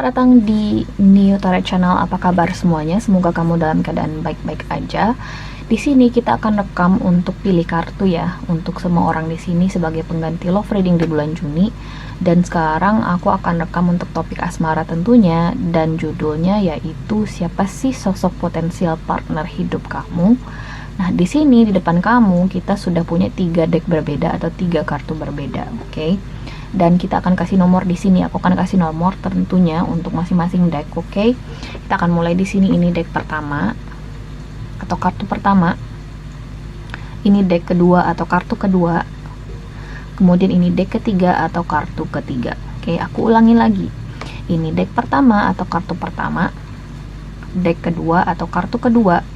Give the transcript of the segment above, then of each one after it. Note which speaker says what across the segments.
Speaker 1: selamat datang di New Tarot Channel. Apa kabar semuanya? Semoga kamu dalam keadaan baik-baik aja. Di sini kita akan rekam untuk pilih kartu ya, untuk semua orang di sini sebagai pengganti love reading di bulan Juni. Dan sekarang aku akan rekam untuk topik asmara tentunya, dan judulnya yaitu siapa sih sosok potensial partner hidup kamu. Nah, di sini di depan kamu kita sudah punya 3 deck berbeda atau 3 kartu berbeda, oke? Dan kita akan kasih nomor di sini. Aku akan kasih nomor tentunya untuk masing-masing deck, oke? Kita akan mulai di sini. Ini deck pertama atau kartu pertama. Ini deck kedua atau kartu kedua. Kemudian ini deck ketiga atau kartu ketiga. Oke, aku ulangi lagi. Ini deck pertama atau kartu pertama, deck kedua atau kartu kedua,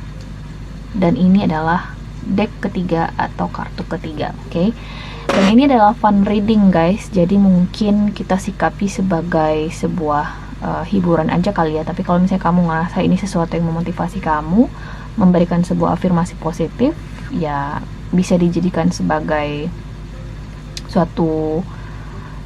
Speaker 1: dan ini adalah deck ketiga atau kartu ketiga, oke? Dan ini adalah fun reading guys, jadi mungkin kita sikapi sebagai sebuah hiburan aja kali ya. Tapi kalau misalnya kamu ngerasa ini sesuatu yang memotivasi kamu, memberikan sebuah afirmasi positif, ya bisa dijadikan sebagai suatu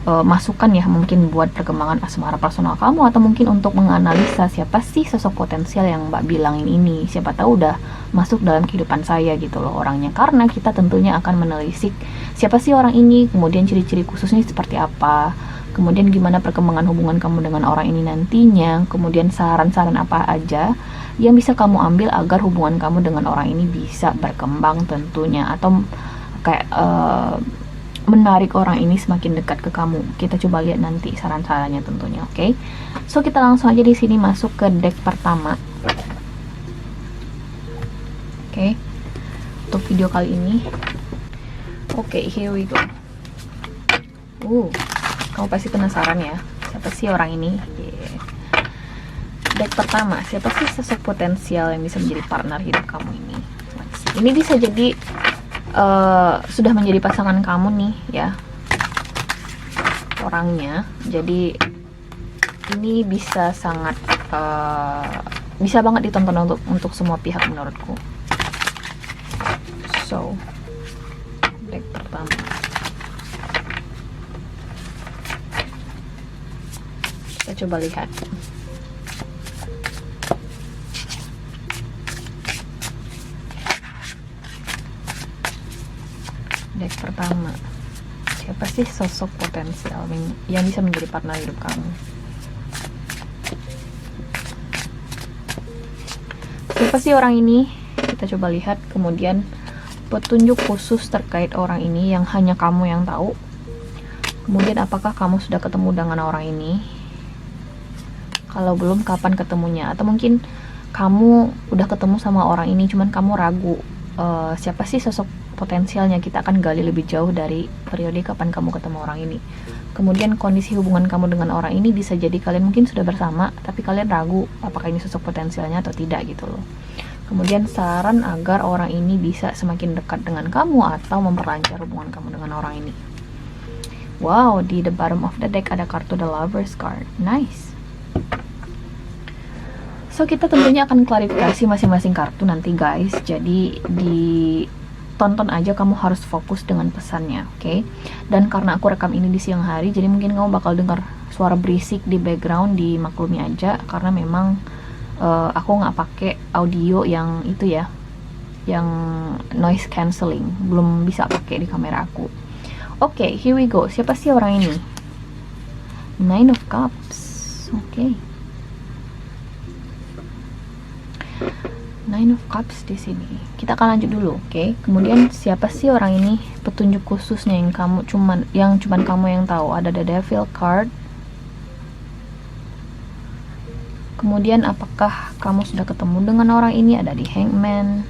Speaker 1: masukan ya, mungkin buat perkembangan asmara personal kamu, atau mungkin untuk menganalisa siapa sih sosok potensial yang Mbak bilangin ini. Siapa tahu udah masuk dalam kehidupan saya gitu loh orangnya, karena kita tentunya akan menelisik siapa sih orang ini, kemudian ciri-ciri khususnya seperti apa, kemudian gimana perkembangan hubungan kamu dengan orang ini nantinya, kemudian saran-saran apa aja yang bisa kamu ambil agar hubungan kamu dengan orang ini bisa berkembang tentunya, atau kayak menarik orang ini semakin dekat ke kamu. Kita coba lihat nanti saran-sarannya tentunya, oke? So kita langsung aja di sini masuk ke deck pertama. Oke, untuk video kali ini. Oke, here we go. Kamu pasti penasaran ya, siapa sih orang ini? Deck pertama, siapa sih sosok potensial yang bisa menjadi partner hidup kamu ini? Ini bisa jadi sudah menjadi pasangan kamu nih ya orangnya. Jadi ini bisa sangat bisa banget ditonton untuk semua pihak menurutku. So deck pertama, kita coba lihat. Deck pertama, siapa sih sosok potensial yang bisa menjadi partner hidup kamu? Siapa sih orang ini? Kita coba lihat. Kemudian petunjuk khusus terkait orang ini yang hanya kamu yang tahu. Kemudian apakah kamu sudah ketemu dengan orang ini? Kalau belum, kapan ketemunya? Atau mungkin kamu udah ketemu sama orang ini cuman kamu ragu, siapa sih sosok potensialnya? Kita akan gali lebih jauh dari periode kapan kamu ketemu orang ini. Kemudian kondisi hubungan kamu dengan orang ini, bisa jadi kalian mungkin sudah bersama tapi kalian ragu apakah ini sosok potensialnya atau tidak gitu loh. Kemudian saran agar orang ini bisa semakin dekat dengan kamu atau memperlancar hubungan kamu dengan orang ini. Wow, di the bottom of the deck ada kartu the Lovers card. Nice. So kita tentunya akan klarifikasi masing-masing kartu nanti guys, jadi tonton aja, kamu harus fokus dengan pesannya, oke? Dan karena aku rekam ini di siang hari, jadi mungkin kamu bakal dengar suara berisik di background, dimaklumi aja karena memang aku nggak pakai audio yang itu ya, yang noise cancelling, belum bisa pakai di kamera aku. Oke, here we go. Siapa sih orang ini? Nine of Cups, oke. Nine of Cups di sini. Kita akan lanjut dulu, oke? Kemudian siapa sih orang ini? Petunjuk khususnya yang cuman kamu yang tahu. Ada the Devil card. Kemudian apakah kamu sudah ketemu dengan orang ini? Ada di Hangman.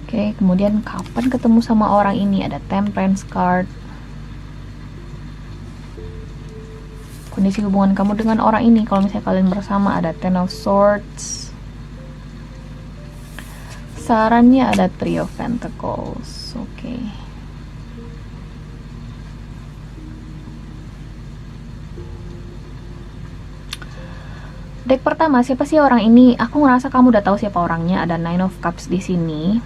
Speaker 1: Oke, kemudian kapan ketemu sama orang ini? Ada Temperance card. Kondisi hubungan kamu dengan orang ini, kalau misalnya kalian bersama, ada Ten of Swords. Sarannya ada Three of Pentacles. Oke. Deck pertama, siapa sih orang ini? Aku ngerasa kamu udah tahu siapa orangnya. Ada Nine of Cups di sini.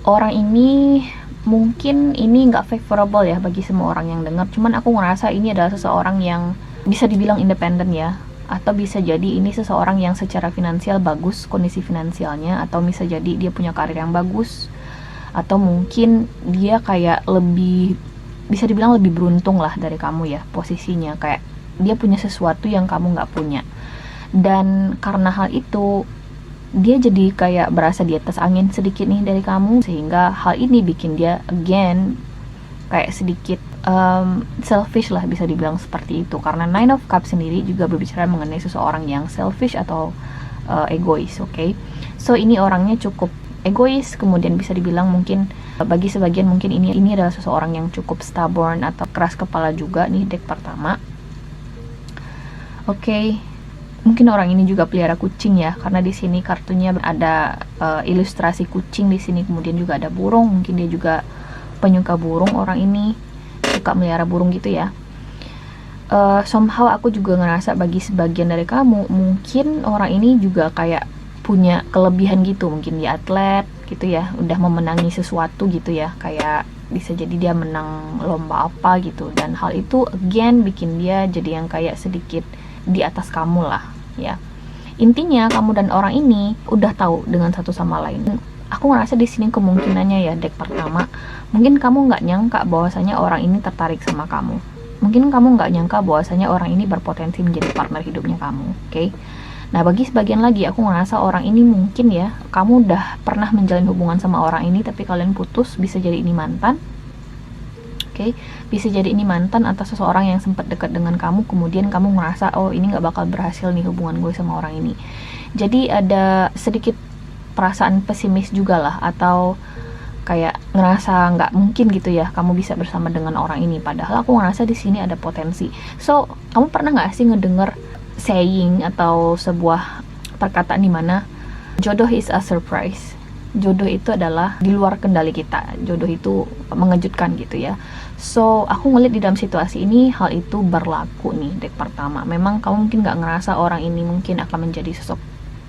Speaker 1: Orang ini mungkin ini nggak favorable ya bagi semua orang yang dengar, cuman aku ngerasa ini adalah seseorang yang bisa dibilang independen ya, atau bisa jadi ini seseorang yang secara finansial bagus kondisi finansialnya, atau bisa jadi dia punya karir yang bagus, atau mungkin dia kayak lebih, bisa dibilang lebih beruntung lah dari kamu ya posisinya, kayak dia punya sesuatu yang kamu nggak punya. Dan karena hal itu dia jadi kayak berasa di atas angin sedikit nih dari kamu, sehingga hal ini bikin dia again kayak sedikit selfish lah, bisa dibilang seperti itu. Karena Nine of Cups sendiri juga berbicara mengenai seseorang yang selfish atau egois, oke? So ini orangnya cukup egois, kemudian bisa dibilang mungkin bagi sebagian mungkin ini adalah seseorang yang cukup stubborn atau keras kepala juga nih deck pertama. Oke. Mungkin orang ini juga pelihara kucing ya, karena di sini kartunya ada ilustrasi kucing di sini, kemudian juga ada burung. Mungkin dia juga penyuka burung, orang ini suka melihara burung gitu ya. Somehow aku juga ngerasa bagi sebagian dari kamu, mungkin orang ini juga kayak punya kelebihan gitu, mungkin dia atlet gitu ya, udah memenangi sesuatu gitu ya, kayak bisa jadi dia menang lomba apa gitu, dan hal itu again bikin dia jadi yang kayak sedikit di atas kamu lah ya. Intinya kamu dan orang ini udah tahu dengan satu sama lain. Aku ngerasa di sini kemungkinannya ya deck pertama, mungkin kamu nggak nyangka bahwasanya orang ini tertarik sama kamu. Mungkin kamu nggak nyangka bahwasanya orang ini berpotensi menjadi partner hidupnya kamu, oke? Nah bagi sebagian lagi aku ngerasa orang ini mungkin ya, kamu udah pernah menjalin hubungan sama orang ini tapi kalian putus, bisa jadi ini mantan. Oke, bisa jadi ini mantan atau seseorang yang sempat dekat dengan kamu, kemudian kamu ngerasa oh ini nggak bakal berhasil nih hubungan gue sama orang ini. Jadi ada sedikit perasaan pesimis juga lah, atau kayak ngerasa nggak mungkin gitu ya kamu bisa bersama dengan orang ini, padahal aku ngerasa di sini ada potensi. So kamu pernah nggak sih ngedenger saying atau sebuah perkataan di mana jodoh is a surprise? Jodoh itu adalah di luar kendali kita, jodoh itu mengejutkan gitu ya. So aku ngeliat di dalam situasi ini hal itu berlaku nih deck pertama. Memang kamu mungkin gak ngerasa orang ini mungkin akan menjadi sosok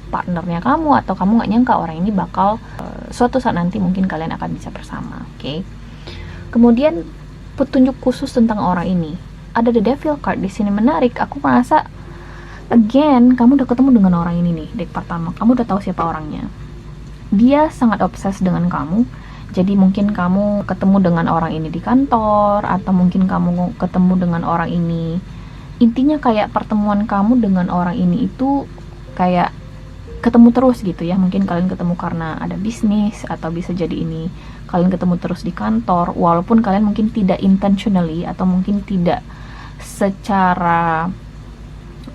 Speaker 1: partnernya kamu, atau kamu gak nyangka orang ini bakal suatu saat nanti mungkin kalian akan bisa bersama, oke? Kemudian petunjuk khusus tentang orang ini, ada the devil card di sini, menarik. Aku merasa again kamu udah ketemu dengan orang ini nih deck pertama, kamu udah tahu siapa orangnya. Dia sangat obses dengan kamu, jadi mungkin kamu ketemu dengan orang ini di kantor, atau mungkin kamu ketemu dengan orang ini, intinya kayak pertemuan kamu dengan orang ini itu kayak ketemu terus gitu ya. Mungkin kalian ketemu karena ada bisnis, atau bisa jadi ini kalian ketemu terus di kantor, walaupun kalian mungkin tidak intentionally atau mungkin tidak secara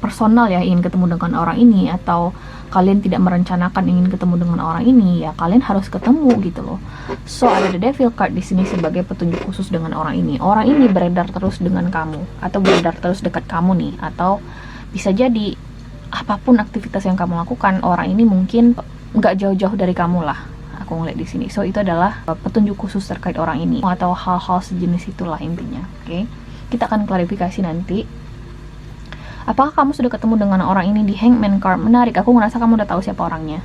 Speaker 1: personal ya ingin ketemu dengan orang ini, atau kalian tidak merencanakan ingin ketemu dengan orang ini, ya kalian harus ketemu gitu loh. So ada the devil card di sini sebagai petunjuk khusus dengan orang ini. Orang ini beredar terus dengan kamu, atau beredar terus dekat kamu nih, atau bisa jadi apapun aktivitas yang kamu lakukan, orang ini mungkin nggak jauh-jauh dari kamu lah. Aku ngeliat di sini. So itu adalah petunjuk khusus terkait orang ini, atau hal-hal sejenis itulah intinya. Oke, kita akan klarifikasi nanti. Apakah kamu sudah ketemu dengan orang ini di Hangman card? Menarik, aku ngerasa kamu udah tahu siapa orangnya.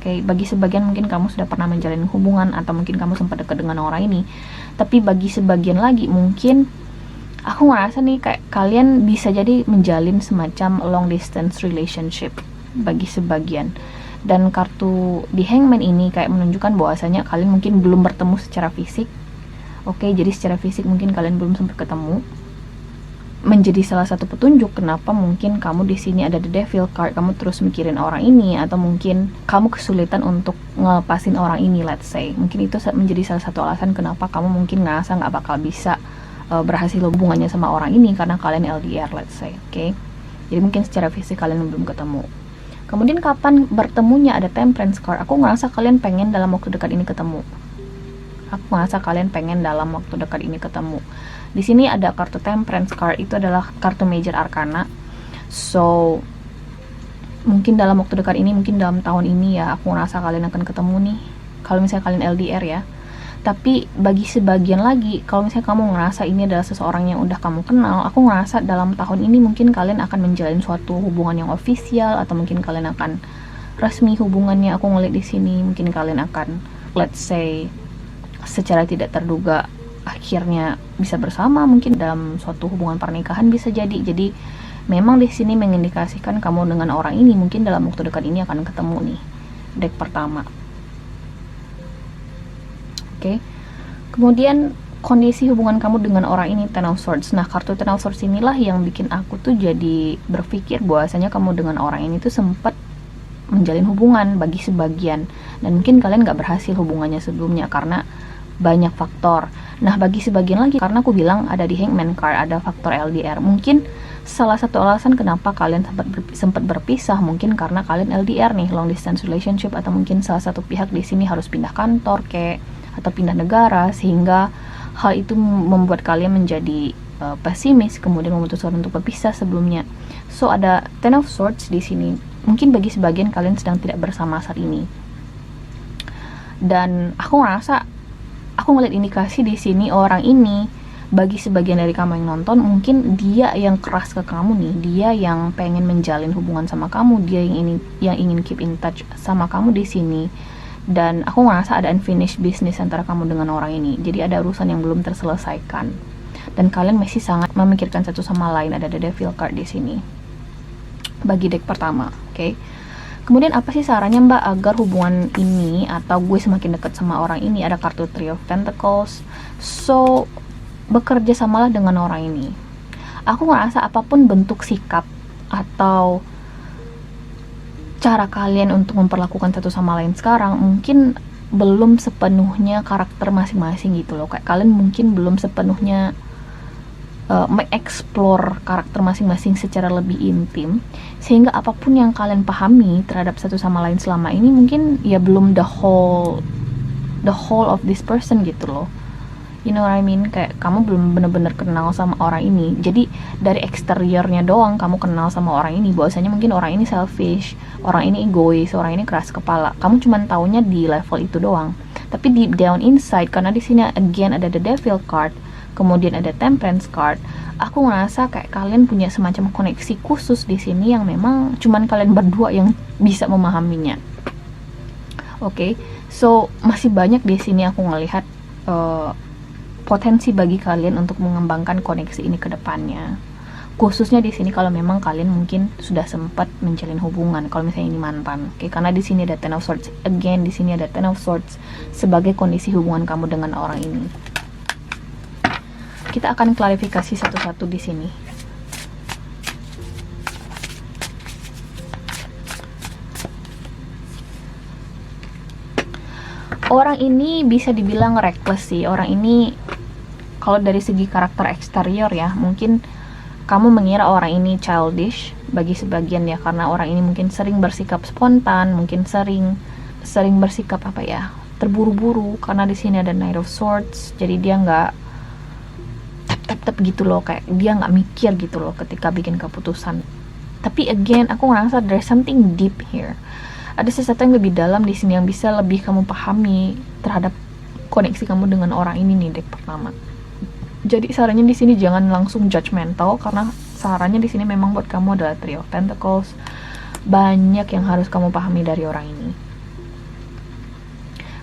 Speaker 1: Oke, bagi sebagian mungkin kamu sudah pernah menjalin hubungan, atau mungkin kamu sempat dekat dengan orang ini. Tapi bagi sebagian lagi mungkin aku ngerasa nih kayak kalian bisa jadi menjalin semacam long distance relationship bagi sebagian. Dan kartu di Hangman ini kayak menunjukkan bahwasanya kalian mungkin belum bertemu secara fisik. Oke, jadi secara fisik mungkin kalian belum sempat ketemu. Menjadi salah satu petunjuk kenapa mungkin kamu di sini ada the devil card, kamu terus mikirin orang ini, atau mungkin kamu kesulitan untuk ngelepasin orang ini, let's say. Mungkin itu menjadi salah satu alasan kenapa kamu mungkin ngerasa nggak bakal bisa berhasil hubungannya sama orang ini, karena kalian LDR, let's say. Oke, jadi mungkin secara fisik kalian belum ketemu. Kemudian kapan bertemunya, ada temperance card. Aku ngerasa kalian pengen dalam waktu dekat ini ketemu. Aku ngerasa kalian pengen dalam waktu dekat ini ketemu. Di sini ada kartu temperance card, itu adalah kartu major arcana. So mungkin dalam waktu dekat ini, mungkin dalam tahun ini ya, aku ngerasa kalian akan ketemu nih, kalau misalnya kalian LDR ya. Tapi bagi sebagian lagi, kalau misalnya kamu ngerasa ini adalah seseorang yang udah kamu kenal, aku ngerasa dalam tahun ini mungkin kalian akan menjalin suatu hubungan yang official, atau mungkin kalian akan resmi hubungannya. Aku ngeliat di sini mungkin kalian akan, let's say, secara tidak terduga akhirnya bisa bersama, mungkin dalam suatu hubungan pernikahan bisa jadi. Jadi memang di sini mengindikasikan kamu dengan orang ini mungkin dalam waktu dekat ini akan ketemu nih, deck pertama. Oke. Kemudian kondisi hubungan kamu dengan orang ini, Ten of Swords. Nah, kartu Ten of Swords inilah yang bikin aku tuh jadi berpikir bahwasanya kamu dengan orang ini tuh sempat menjalin hubungan bagi sebagian, dan mungkin kalian gak berhasil hubungannya sebelumnya karena banyak faktor. Nah, bagi sebagian lagi, karena aku bilang ada di Hangman card, ada faktor LDR. Mungkin salah satu alasan kenapa kalian sempat berpisah mungkin karena kalian LDR nih, long distance relationship, atau mungkin salah satu pihak di sini harus pindah kantor atau pindah negara, sehingga hal itu membuat kalian menjadi pesimis, kemudian memutuskan untuk berpisah sebelumnya. So ada Ten of Swords di sini. Mungkin bagi sebagian kalian sedang tidak bersama saat ini. Dan aku ngeliat indikasi di sini orang ini, bagi sebagian dari kamu yang nonton, mungkin dia yang keras ke kamu nih, dia yang pengen menjalin hubungan sama kamu, dia yang ingin keep in touch sama kamu di sini. Dan aku ngerasa ada unfinished business antara kamu dengan orang ini. Jadi ada urusan yang belum terselesaikan. Dan kalian masih sangat memikirkan satu sama lain. Ada The Devil card di sini. Bagi deck pertama, oke. Kemudian apa sih sarannya Mbak agar hubungan ini atau gue semakin dekat sama orang ini? Ada kartu Three of Pentacles. So, bekerja samalah dengan orang ini. Aku ngerasa apapun bentuk sikap atau cara kalian untuk memperlakukan satu sama lain sekarang mungkin belum sepenuhnya karakter masing-masing gitu loh. Kayak kalian mungkin belum sepenuhnya mengeksplor karakter masing-masing secara lebih intim, sehingga apapun yang kalian pahami terhadap satu sama lain selama ini mungkin ya belum the whole of this person gitu loh. You know what I mean? Kayak kamu belum bener-bener kenal sama orang ini. Jadi dari eksteriornya doang kamu kenal sama orang ini, bahwasanya mungkin orang ini selfish, orang ini egois, orang ini keras kepala. Kamu cuma taunya di level itu doang. Tapi deep down inside, karena di sini again ada The Devil card, kemudian ada Temperance card, aku ngerasa kayak kalian punya semacam koneksi khusus di sini yang memang cuman kalian berdua yang bisa memahaminya. Oke, so masih banyak di sini aku ngelihat potensi bagi kalian untuk mengembangkan koneksi ini ke depannya. Khususnya di sini kalau memang kalian mungkin sudah sempat menjalin hubungan, kalau misalnya ini mantan. Oke, karena di sini ada Ten of Swords. Again, di sini ada Ten of Swords sebagai kondisi hubungan kamu dengan orang ini. Kita akan klarifikasi satu-satu di sini. Orang ini bisa dibilang reckless sih. Orang ini kalau dari segi karakter eksterior ya, mungkin kamu mengira orang ini childish bagi sebagian ya, karena orang ini mungkin sering bersikap spontan, mungkin sering bersikap apa ya, terburu-buru, karena di sini ada Knight of Swords. Jadi dia nggak tap gitu loh, kayak dia nggak mikir gitu loh ketika bikin keputusan. Tapi again, aku ngerasa there's something deep here. Ada sesuatu yang lebih dalam di sini yang bisa lebih kamu pahami terhadap koneksi kamu dengan orang ini nih, deck pertama. Jadi sarannya di sini jangan langsung judgmental, karena sarannya di sini memang buat kamu adalah Three of Pentacles. Banyak yang harus kamu pahami dari orang ini.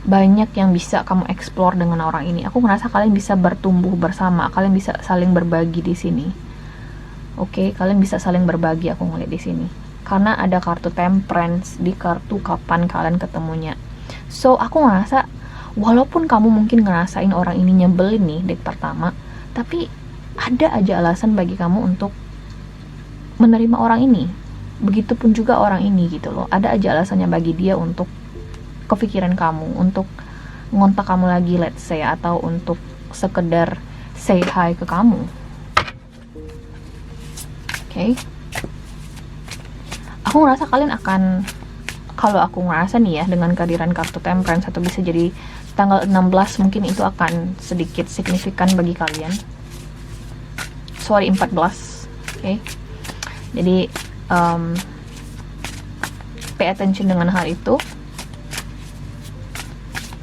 Speaker 1: Banyak yang bisa kamu explore dengan orang ini. Aku merasa kalian bisa bertumbuh bersama, kalian bisa saling berbagi di sini. Oke, kalian bisa saling berbagi, aku ngeliat di sini. Karena ada kartu Temperance di kartu kapan kalian ketemunya. So, aku ngerasa walaupun kamu mungkin ngerasain orang ini nyebelin nih deck pertama, tapi ada aja alasan bagi kamu untuk menerima orang ini. Begitupun juga orang ini gitu loh. Ada aja alasannya bagi dia untuk kepikiran kamu, untuk ngontak kamu lagi let's say, atau untuk sekedar say hi ke kamu. Oke. Aku ngerasa kalian akan, kalau aku ngerasa nih ya, dengan kehadiran kartu Temperance, atau bisa jadi tanggal 16 mungkin itu akan sedikit signifikan bagi kalian. Sorry, 14. Oke. Jadi pay attention dengan hal itu.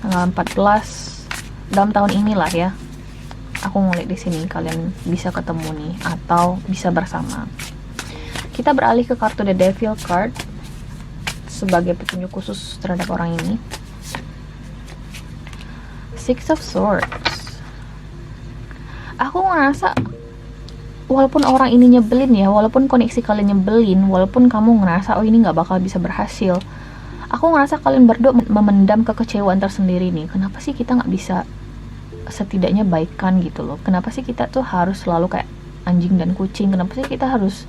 Speaker 1: Tanggal 14 dalam tahun inilah ya. Aku ngeliat di sini kalian bisa ketemu nih atau bisa bersama. Kita beralih ke kartu The Devil card sebagai petunjuk khusus terhadap orang ini. Six of Swords. Aku ngerasa walaupun orang ini nyebelin ya, walaupun koneksi kalian nyebelin, walaupun kamu ngerasa oh ini nggak bakal bisa berhasil, aku ngerasa kalian berdua memendam kekecewaan tersendiri nih. Kenapa sih kita nggak bisa setidaknya baikan gitu loh? Kenapa sih kita tuh harus selalu kayak anjing dan kucing? Kenapa sih kita harus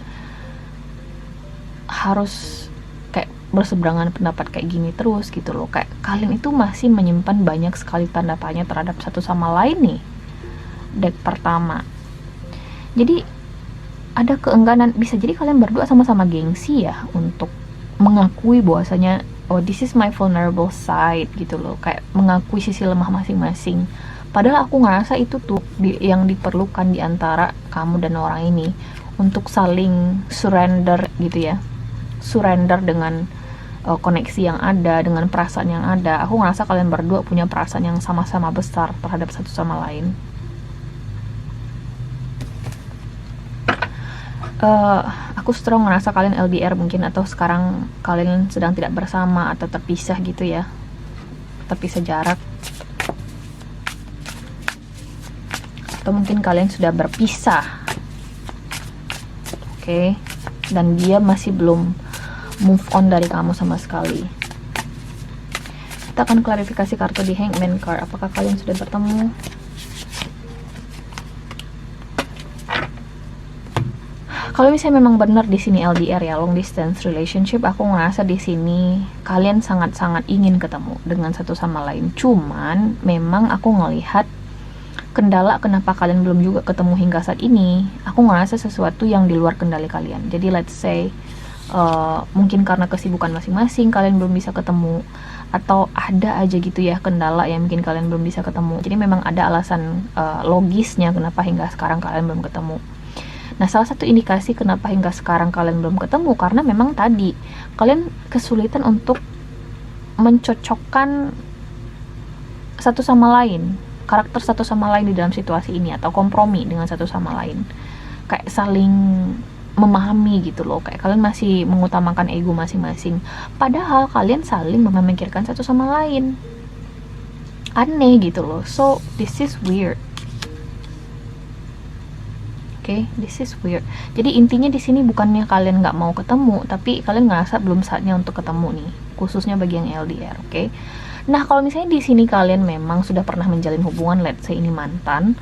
Speaker 1: kayak berseberangan pendapat kayak gini terus gitu loh? Kayak kalian itu masih menyimpan banyak sekali tanda tanya terhadap satu sama lain nih. Deck pertama, jadi ada keengganan, bisa jadi kalian berdua sama-sama gengsi ya untuk mengakui bahwasanya oh this is my vulnerable side gitu loh, kayak mengakui sisi lemah masing-masing. Padahal aku ngerasa itu tuh yang diperlukan di antara kamu dan orang ini, untuk saling surrender gitu ya, surrender dengan koneksi yang ada, dengan perasaan yang ada. Aku ngerasa kalian berdua punya perasaan yang sama-sama besar terhadap satu sama lain. Aku strong ngerasa kalian LDR mungkin, atau sekarang kalian sedang tidak bersama atau terpisah gitu ya, terpisah jarak, atau mungkin kalian sudah berpisah. Oke. Dan dia masih belum move on dari kamu sama sekali. Kita akan klarifikasi kartu di Hangman card. Apakah kalian sudah bertemu? Kalau misalnya memang benar di sini LDR ya, long distance relationship, aku ngerasa di sini kalian sangat-sangat ingin ketemu dengan satu sama lain. Cuman memang aku ngelihat kendala kenapa kalian belum juga ketemu hingga saat ini. Aku ngerasa sesuatu yang di luar kendali kalian. Jadi let's say mungkin karena kesibukan masing-masing kalian belum bisa ketemu, atau ada aja gitu ya kendala yang bikin kalian belum bisa ketemu. Jadi memang ada alasan logisnya kenapa hingga sekarang kalian belum ketemu. Nah, salah satu indikasi kenapa hingga sekarang kalian belum ketemu, karena memang tadi kalian kesulitan untuk mencocokkan satu sama lain, karakter satu sama lain di dalam situasi ini, atau kompromi dengan satu sama lain, kayak saling memahami gitu loh. Kayak kalian masih mengutamakan ego masing-masing, padahal kalian saling memikirkan satu sama lain. Aneh gitu loh. So this is weird. Oke, this is weird. Jadi intinya di sini bukannya kalian nggak mau ketemu, tapi kalian ngerasa belum saatnya untuk ketemu nih, khususnya bagi yang LDR. Oke. Nah, kalau misalnya di sini kalian memang sudah pernah menjalin hubungan, let's say ini mantan,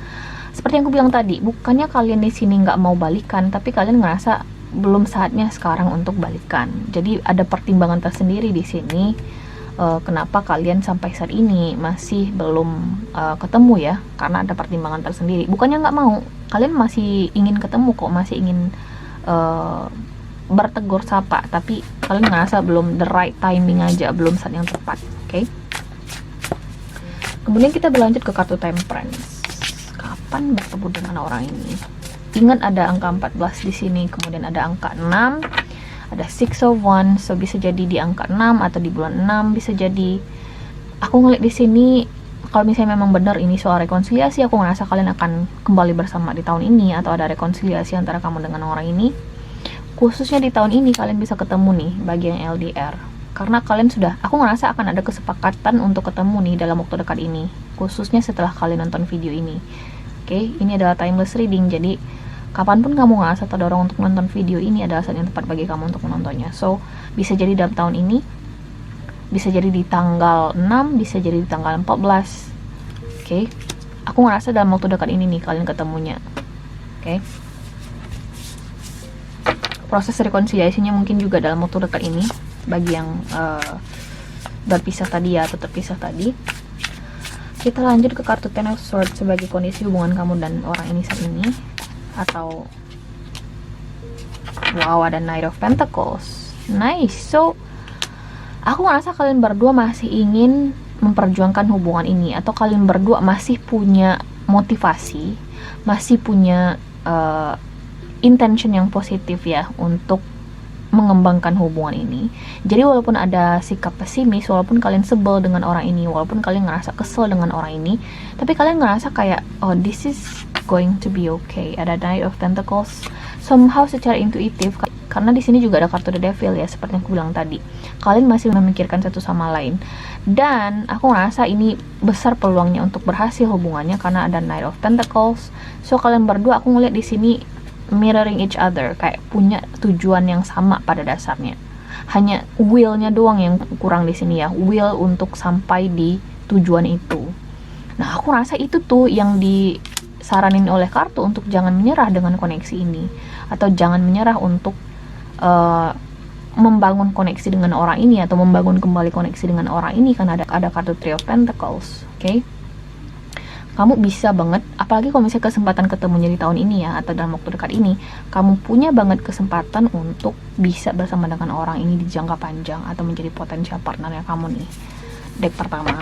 Speaker 1: seperti yang aku bilang tadi, bukannya kalian di sini nggak mau balikan, tapi kalian ngerasa belum saatnya sekarang untuk balikan. Jadi ada pertimbangan tersendiri di sini. Kenapa kalian sampai saat ini masih belum ketemu ya, karena ada pertimbangan tersendiri. Bukannya nggak mau, kalian masih ingin ketemu kok, masih ingin bertegur sapa, tapi kalian ngerasa belum the right timing aja, belum saat yang tepat. Oke. Kemudian kita berlanjut ke kartu Temperance. Kapan bertemu dengan orang ini? Ingat ada angka 14 di sini, kemudian ada angka 6, ada Six of Wands, so bisa jadi di angka 6 atau di bulan 6, bisa jadi. Aku ngeliat di sini kalau misalnya memang benar ini soal rekonsiliasi, aku ngerasa kalian akan kembali bersama di tahun ini, atau ada rekonsiliasi antara kamu dengan orang ini. Khususnya di tahun ini kalian bisa ketemu nih bagi yang LDR, karena kalian sudah, aku ngerasa akan ada kesepakatan untuk ketemu nih dalam waktu dekat ini, khususnya setelah kalian nonton video ini. Oke, ini adalah timeless reading, jadi kapanpun kamu ngerasa terdorong untuk menonton video ini adalah saat yang tepat bagi kamu untuk menontonnya. So, bisa jadi dalam tahun ini, bisa jadi di tanggal 6, bisa jadi di tanggal 14. Oke. Aku ngerasa dalam waktu dekat ini nih kalian ketemunya. Oke. Proses rekonsiliasinya mungkin juga dalam waktu dekat ini bagi yang berpisah tadi ya, atau terpisah tadi. Kita lanjut ke kartu Ten of Swords sebagai kondisi hubungan kamu dan orang ini saat ini. Atau wow, ada Knight of Pentacles. Nice. So aku ngerasa kalian berdua masih ingin memperjuangkan hubungan ini, atau kalian berdua masih punya motivasi, masih punya intention yang positif ya untuk mengembangkan hubungan ini. Jadi walaupun ada sikap pesimis, walaupun kalian sebel dengan orang ini, walaupun kalian ngerasa kesel dengan orang ini, tapi kalian ngerasa kayak oh this is going to be okay. Ada Knight of Pentacles. Somehow secara intuitif karena di sini juga ada kartu The Devil ya, seperti yang aku bilang tadi. Kalian masih memikirkan satu sama lain, dan aku ngerasa ini besar peluangnya untuk berhasil hubungannya karena ada Knight of Pentacles. So kalian berdua aku ngeliat di sini mirroring each other, kayak punya tujuan yang sama pada dasarnya. Hanya will-nya doang yang kurang di sini ya, will untuk sampai di tujuan itu. Nah, aku rasa itu tuh yang disaranin oleh kartu, untuk jangan menyerah dengan koneksi ini, atau jangan menyerah untuk membangun koneksi dengan orang ini, atau membangun kembali koneksi dengan orang ini, karena ada kartu Three of Pentacles. Oke? Kamu bisa banget, apalagi kalau misalnya kesempatan ketemunya di tahun ini ya, atau dalam waktu dekat ini, kamu punya banget kesempatan untuk bisa bersama dengan orang ini di jangka panjang, atau menjadi potensial partnernya kamu nih. Deck pertama.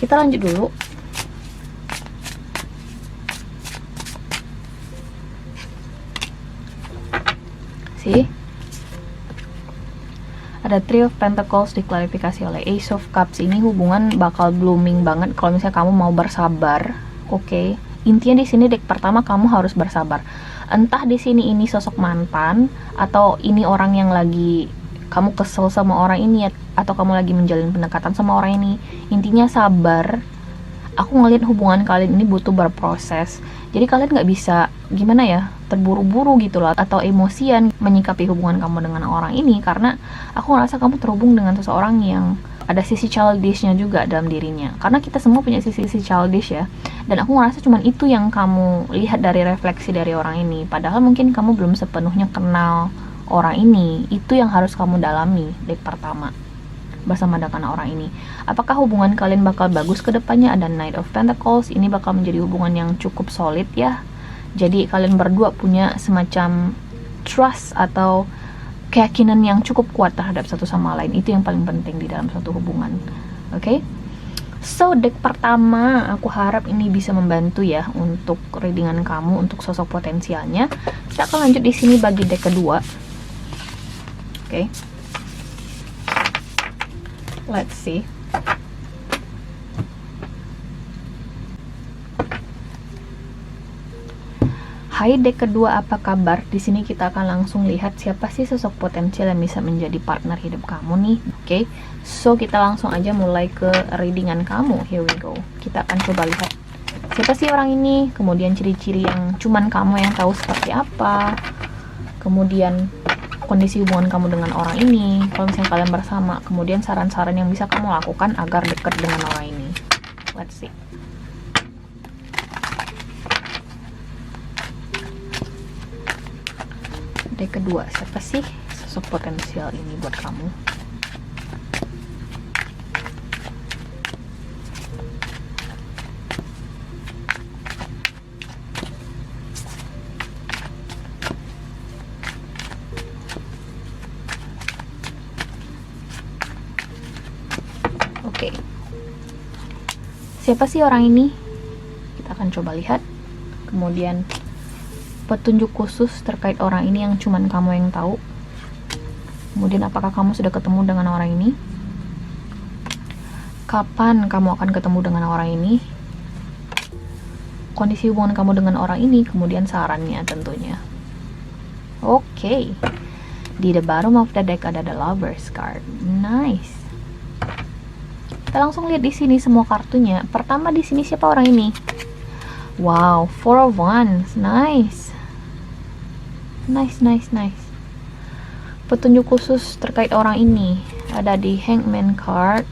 Speaker 1: Kita lanjut dulu. Sih, ada Three of Pentacles diklarifikasi oleh Ace of Cups. Ini hubungan bakal blooming banget kalau misalnya kamu mau bersabar. Oke, intinya di sini deck pertama kamu harus bersabar. Entah di sini ini sosok mantan, atau ini orang yang lagi kamu kesel sama orang ini, atau kamu lagi menjalin pendekatan sama orang ini. Intinya sabar. Aku ngeliat hubungan kalian ini butuh berproses. Jadi kalian nggak bisa gimana ya, terburu-buru gitu loh, atau emosian menyikapi hubungan kamu dengan orang ini, karena aku ngerasa kamu terhubung dengan seseorang yang ada sisi childishnya juga dalam dirinya. Karena kita semua punya sisi childish ya, dan aku ngerasa cuman itu yang kamu lihat dari refleksi dari orang ini, padahal mungkin kamu belum sepenuhnya kenal orang ini. Itu yang harus kamu dalami deck pertama bersama dengan orang ini. Apakah hubungan kalian bakal bagus ke depannya? Ada Knight of Pentacles, ini bakal menjadi hubungan yang cukup solid ya. Jadi kalian berdua punya semacam trust atau keyakinan yang cukup kuat terhadap satu sama lain. Itu yang paling penting di dalam suatu hubungan. Oke? So, deck pertama aku harap ini bisa membantu ya untuk readingan kamu, untuk sosok potensialnya. Kita akan lanjut di sini bagi deck kedua. Oke. Let's see. Hai deck kedua, apa kabar? Di sini kita akan langsung lihat siapa sih sosok potensial yang bisa menjadi partner hidup kamu nih. Oke, so kita langsung aja mulai ke readingan kamu. Here we go. Kita akan coba lihat siapa sih orang ini, kemudian ciri-ciri yang cuman kamu yang tahu seperti apa, kemudian kondisi hubungan kamu dengan orang ini kalau misalnya kalian bersama, kemudian saran-saran yang bisa kamu lakukan agar dekat dengan orang ini. Let's see. Deck kedua, siapa sih sosok potensial ini buat kamu? Oke. Siapa sih orang ini? Kita akan coba lihat. Kemudian petunjuk khusus terkait orang ini yang cuman kamu yang tahu. Kemudian apakah kamu sudah ketemu dengan orang ini? Kapan kamu akan ketemu dengan orang ini? Kondisi hubungan kamu dengan orang ini, kemudian sarannya tentunya. Oke. Di the bottom of the deck ada the Lovers card. Nice. Kita langsung lihat di sini semua kartunya. Pertama di sini siapa orang ini? Wow, Four of Wands. Nice. Nice. Petunjuk khusus terkait orang ini ada di Hangman card.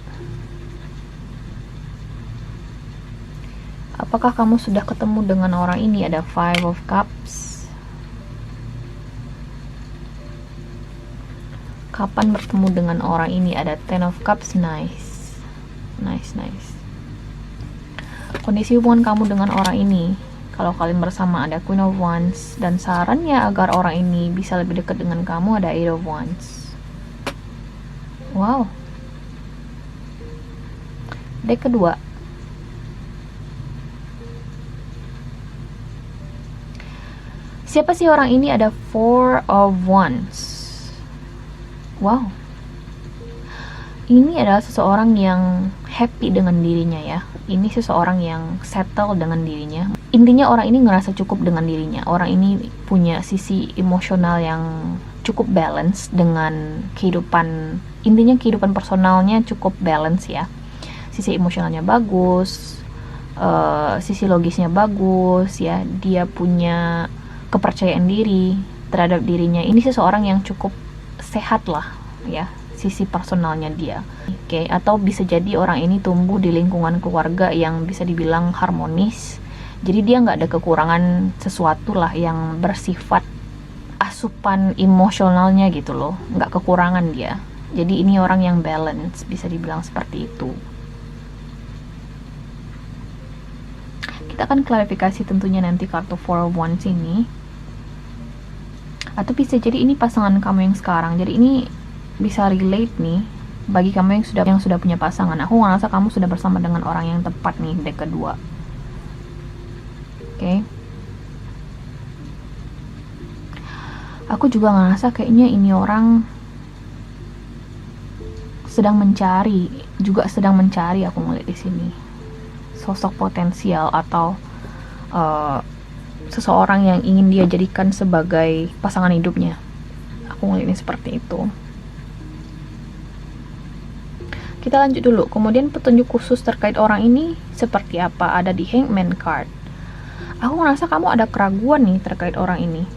Speaker 1: Apakah kamu sudah ketemu dengan orang ini? Ada Five of Cups. Kapan bertemu dengan orang ini? Ada Ten of Cups. Nice. Kondisi hubungan kamu dengan orang ini, kalau kalian bersama, ada Queen of Wands. Dan sarannya agar orang ini bisa lebih dekat dengan kamu ada Eight of Wands. Wow. Deck kedua. Siapa sih orang ini? Ada Four of Wands. Wow. Ini adalah seseorang yang happy dengan dirinya ya. Ini seseorang yang settle dengan dirinya. Intinya orang ini ngerasa cukup dengan dirinya. Orang ini punya sisi emosional yang cukup balance dengan kehidupan, intinya kehidupan personalnya cukup balance ya. Sisi emosionalnya bagus, sisi logisnya bagus ya. Dia punya kepercayaan diri terhadap dirinya. Ini seseorang yang cukup sehat lah ya, sisi personalnya dia. Oke, atau bisa jadi orang ini tumbuh di lingkungan keluarga yang bisa dibilang harmonis. Jadi dia nggak ada kekurangan sesuatu lah yang bersifat asupan emosionalnya gitu loh, nggak kekurangan dia. Jadi ini orang yang balance, bisa dibilang seperti itu. Kita akan klarifikasi tentunya nanti kartu Four of Wands ini. Atau bisa jadi ini pasangan kamu yang sekarang. Jadi ini bisa relate nih bagi kamu yang sudah punya pasangan. Aku ngerasa kamu sudah bersama dengan orang yang tepat nih, deck kedua. Oke. Aku juga ngerasa kayaknya ini orang sedang mencari aku ngeliat di sini sosok potensial atau seseorang yang ingin dia jadikan sebagai pasangan hidupnya. Aku ngeliatnya seperti itu. Kita lanjut dulu. Kemudian petunjuk khusus terkait orang ini seperti apa? Ada di Hangman card. Aku ngerasa kamu ada keraguan nih terkait orang ini.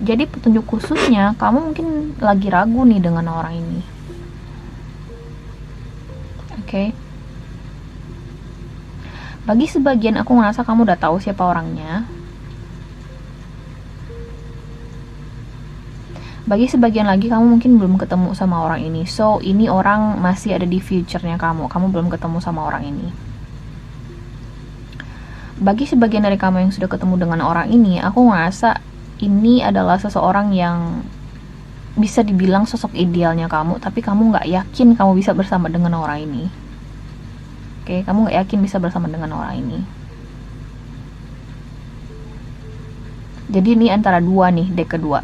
Speaker 1: Jadi petunjuk khususnya, kamu mungkin lagi ragu nih dengan orang ini. Oke. Bagi sebagian aku ngerasa kamu udah tahu siapa orangnya. Bagi sebagian lagi kamu mungkin belum ketemu sama orang ini. So, ini orang masih ada di future-nya kamu. Kamu belum ketemu sama orang ini. Bagi sebagian dari kamu yang sudah ketemu dengan orang ini, aku ngerasa ini adalah seseorang yang bisa dibilang sosok idealnya kamu, tapi kamu nggak yakin kamu bisa bersama dengan orang ini. Oke, kamu nggak yakin bisa bersama dengan orang ini. Jadi ini antara dua nih, deck kedua.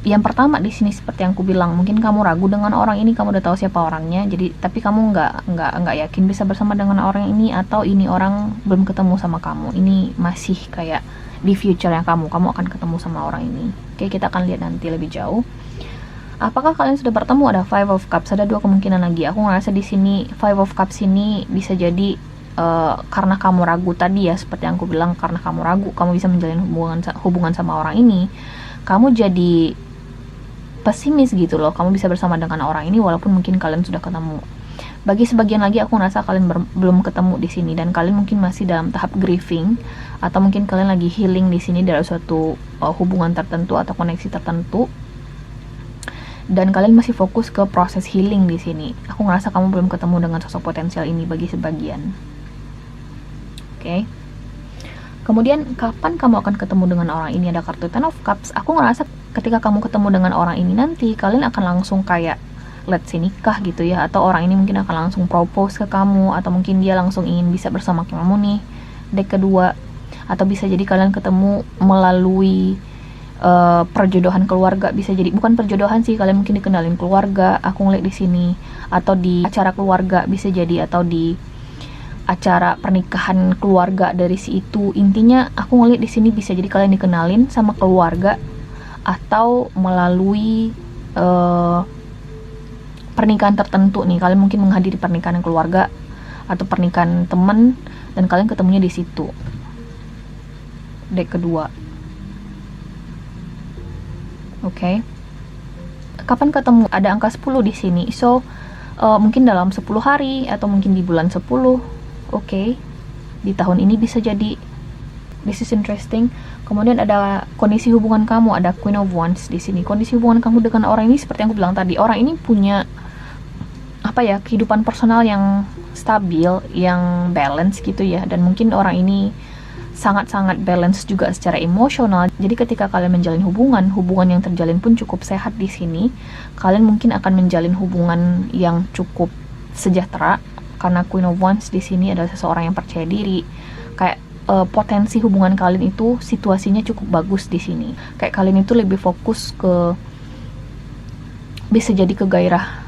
Speaker 1: Yang pertama di sini seperti yang aku bilang, mungkin kamu ragu dengan orang ini, kamu udah tahu siapa orangnya, jadi tapi kamu nggak yakin bisa bersama dengan orang ini, atau ini orang belum ketemu sama kamu. Ini masih kayak di future yang kamu akan ketemu sama orang ini. Oke, kita akan lihat nanti lebih jauh. Apakah kalian sudah bertemu? Ada Five of Cups. Ada dua kemungkinan lagi. Aku ngerasa di sini Five of Cups ini bisa jadi karena kamu ragu tadi ya, seperti yang aku bilang, karena kamu ragu kamu bisa menjalin hubungan sama orang ini, kamu jadi pesimis gitu loh. Kamu bisa bersama dengan orang ini walaupun mungkin kalian sudah ketemu. Bagi sebagian lagi aku ngerasa kalian belum ketemu di sini, dan kalian mungkin masih dalam tahap grieving, atau mungkin kalian lagi healing di sini dari suatu hubungan tertentu atau koneksi tertentu, dan kalian masih fokus ke proses healing di sini. Aku ngerasa kamu belum ketemu dengan sosok potensial ini bagi sebagian. Oke. Kemudian kapan kamu akan ketemu dengan orang ini? Ada kartu Ten of Cups. Aku ngerasa ketika kamu ketemu dengan orang ini nanti, kalian akan langsung kayak let's say nikah gitu ya, atau orang ini mungkin akan langsung propose ke kamu, atau mungkin dia langsung ingin bisa bersama kamu nih, deck kedua. Atau bisa jadi kalian ketemu melalui perjodohan keluarga, bisa jadi bukan perjodohan sih, kalian mungkin dikenalin keluarga, aku ngeliat di sini, atau di acara keluarga bisa jadi, atau di acara pernikahan keluarga dari si itu. Intinya aku ngeliat di sini bisa jadi kalian dikenalin sama keluarga, atau melalui pernikahan tertentu nih. Kalian mungkin menghadiri pernikahan keluarga atau pernikahan teman, dan kalian ketemunya di situ. Deck kedua. Oke. Kapan ketemu? Ada angka 10 di sini. So, mungkin dalam 10 hari atau mungkin di bulan 10. Oke. Di tahun ini bisa jadi. This is interesting. Kemudian ada kondisi hubungan kamu, ada Queen of Wands di sini. Kondisi hubungan kamu dengan orang ini seperti yang aku bilang tadi. Orang ini punya kehidupan personal yang stabil, yang balance gitu ya, dan mungkin orang ini sangat-sangat balance juga secara emosional. Jadi ketika kalian menjalin hubungan yang terjalin pun cukup sehat di sini. Kalian mungkin akan menjalin hubungan yang cukup sejahtera, karena Queen of Wands di sini adalah seseorang yang percaya diri. Kayak potensi hubungan kalian itu situasinya cukup bagus di sini. Kayak kalian itu lebih fokus ke, bisa jadi ke gairah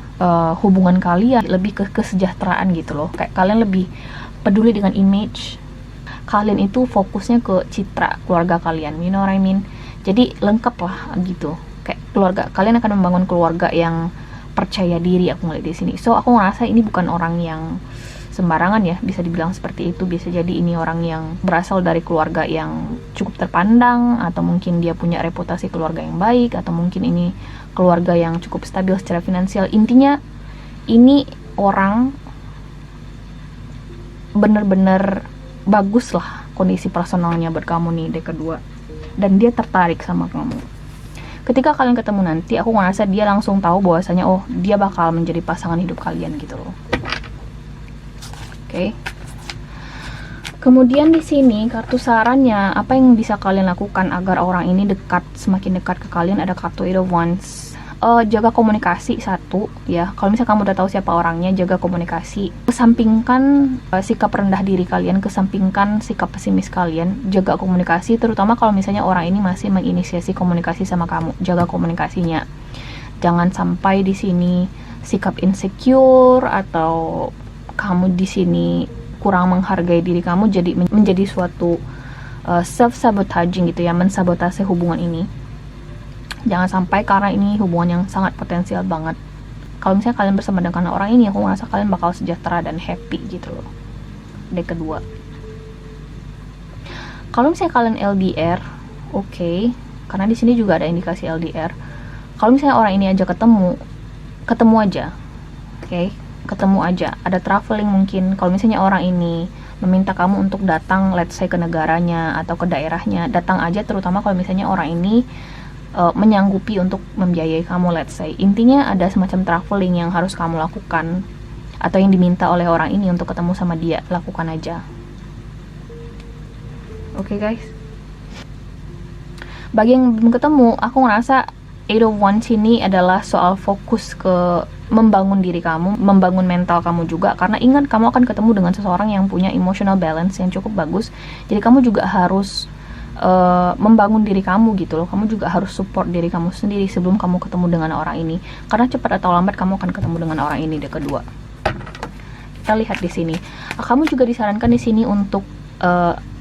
Speaker 1: hubungan kalian lebih ke kesejahteraan gitu loh. Kayak kalian lebih peduli dengan image kalian, itu fokusnya ke citra keluarga kalian, you know what I mean. Jadi lengkap lah gitu. Kayak keluarga kalian akan membangun keluarga yang percaya diri, aku ngeliat di sini. So aku ngerasa ini bukan orang yang sembarangan ya, bisa dibilang seperti itu. Bisa jadi ini orang yang berasal dari keluarga yang cukup terpandang, atau mungkin dia punya reputasi keluarga yang baik, atau mungkin ini keluarga yang cukup stabil secara finansial. Intinya ini orang bener-bener bagus lah kondisi personalnya buat kamu nih, dek kedua, dan dia tertarik sama kamu. Ketika kalian ketemu nanti, aku ngerasa dia langsung tahu bahwasanya oh dia bakal menjadi pasangan hidup kalian gitu loh. Oke. Kemudian di sini kartu sarannya, apa yang bisa kalian lakukan agar orang ini semakin dekat ke kalian, ada kartu Eight of Wands. Jaga komunikasi satu ya. Kalau misalnya kamu udah tahu siapa orangnya, jaga komunikasi. Kesampingkan sikap rendah diri kalian, kesampingkan sikap pesimis kalian, jaga komunikasi. Terutama kalau misalnya orang ini masih menginisiasi komunikasi sama kamu, jaga komunikasinya. Jangan sampai di sini sikap insecure atau kamu di sini kurang menghargai diri kamu jadi menjadi suatu self sabotaging gitu ya, mensabotase hubungan ini. Jangan sampai, karena ini hubungan yang sangat potensial banget. Kalau misalnya kalian bersama dengan orang ini, aku ngerasa kalian bakal sejahtera dan happy gitu loh. Dek kedua. Kalau misalnya kalian LDR, oke, karena di sini juga ada indikasi LDR. Kalau misalnya orang ini aja ketemu aja, oke, ketemu aja. Ada traveling mungkin. Kalau misalnya orang ini meminta kamu untuk datang, let's say ke negaranya atau ke daerahnya, datang aja. Terutama kalau misalnya orang ini menyanggupi untuk membiayai kamu, let's say. Intinya ada semacam traveling yang harus kamu lakukan, atau yang diminta oleh orang ini untuk ketemu sama dia, lakukan aja. Oke, guys. Bagi yang belum ketemu, aku ngerasa Eight of Wands ini adalah soal fokus ke membangun diri kamu, membangun mental kamu juga. Karena ingat, kamu akan ketemu dengan seseorang yang punya emotional balance yang cukup bagus. Jadi kamu juga harus membangun diri kamu gitu loh. Kamu juga harus support diri kamu sendiri sebelum kamu ketemu dengan orang ini, karena cepat atau lambat kamu akan ketemu dengan orang ini, dek kedua. Kita lihat di sini. Kamu juga disarankan di sini untuk